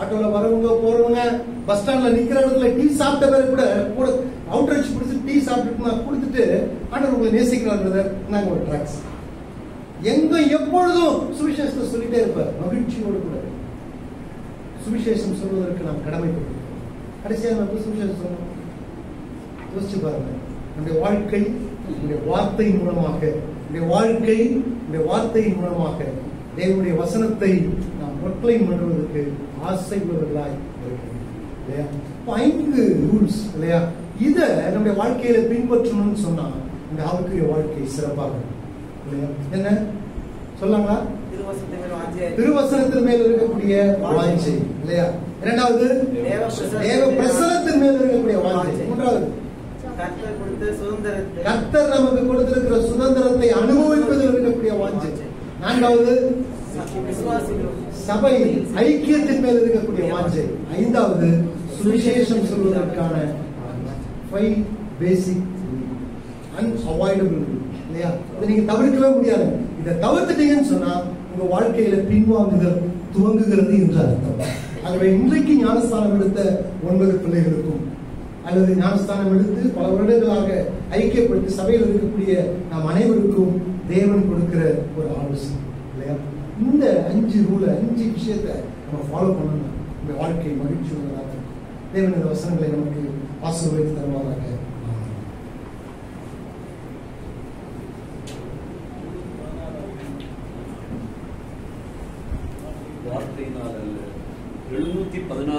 ஆட்டோல வரவங்க போறவங்க பஸ் ஸ்டாண்ட்ல நிக்கிற இடத்துல டீ சாப்பிட்ட பேர் கூட கூட அவுட்ரீச் பிடிச்சி டீ சாப்பிட்டு கொடுத்துட்டு ஆண்டவர் உங்களை நேசிக்கிறார், நாங்க ஒரு ட்ராக்ஸ் எங்க எப்பொழுதும் சுவிசேஷத்தை சொல்லிட்டே இருப்பார். மகிழ்ச்சியோடு கூட சுவிசேஷம் சொல்வதற்கு நாம் கடமைப்பட்டிருக்கோம். கடைசியாக நம்ம சுவிசேஷம் சொன்னோம். யோசிச்சு பாருங்க, நம்முடைய வாழ்க்கை நம்முடைய வார்த்தை மூலமாக, நம்முடைய வாழ்க்கை நம்முடைய வார்த்தையின் மூலமாக தேவனுடைய வசனத்தை நாம் ப்ரொக்ளைம் பண்ணுவதற்கு ஆசை உள்ளவர்களாய் இருக்கிறோம் இல்லையா? 5 ரூல்ஸ் இல்லையா? இத நம்முடைய வாழ்க்கையில பின்பற்றணும்னு சொன்னா இந்த ஆவிக்குரிய வாழ்க்கை சிறப்பாக இல்லையா? என்ன சொல்லாங்களா? திருவசனத்தின் மேல் இருக்கக்கூடிய வாஞ்சை இல்லையா? இரண்டாவது தேவ பிரசன்னத்தின் மேல் இருக்கக்கூடிய வாஞ்சை. மூன்றாவது கர்த்தர் நமக்கு கொடுத்திருக்கிற சுதந்திரத்தை அனுபவிப்பதில் இருக்கக்கூடிய வாஞ்சை. நான்காவது சபை ஐக்கியத்தின் மேல் இருக்கக்கூடிய வாஞ்சை. ஐந்தாவது சுவிசேஷம் சொல்வதற்கான 5 பேசிக் அன்அவாய்டபிள் இல்லையா? இதை நீங்க தவிர்க்கவே முடியாது. இதை தவிர்த்துட்டீங்கன்னு சொன்னா உங்க வாழ்க்கையில பின்வாங்குதல் துவங்குகிறது என்று அர்த்தம். ஆகவே இன்றைக்கு ஞானஸ்தானம் எடுத்த 9 பிள்ளைகளுக்கும் அல்லது ஞானஸ்தானம் எடுத்து பல வருடங்களாக ஐக்கியப்படுத்தி சபையில் இருக்கக்கூடிய நாம் அனைவருக்கும் தேவன் கொடுக்கிற ஒரு ஆலோசனை இல்லையா? இந்த 5 ரூல 5 விஷயத்தை நம்ம ஃபாலோ பண்ணணும். இந்த வாழ்க்கை மகிழ்ச்சி உள்ளதாக இருக்கும். தேவன் இந்த வசனங்களை நமக்கு ஆசீர்வதித்து தருவாராக. வார்த்தையினால் அல்ல 716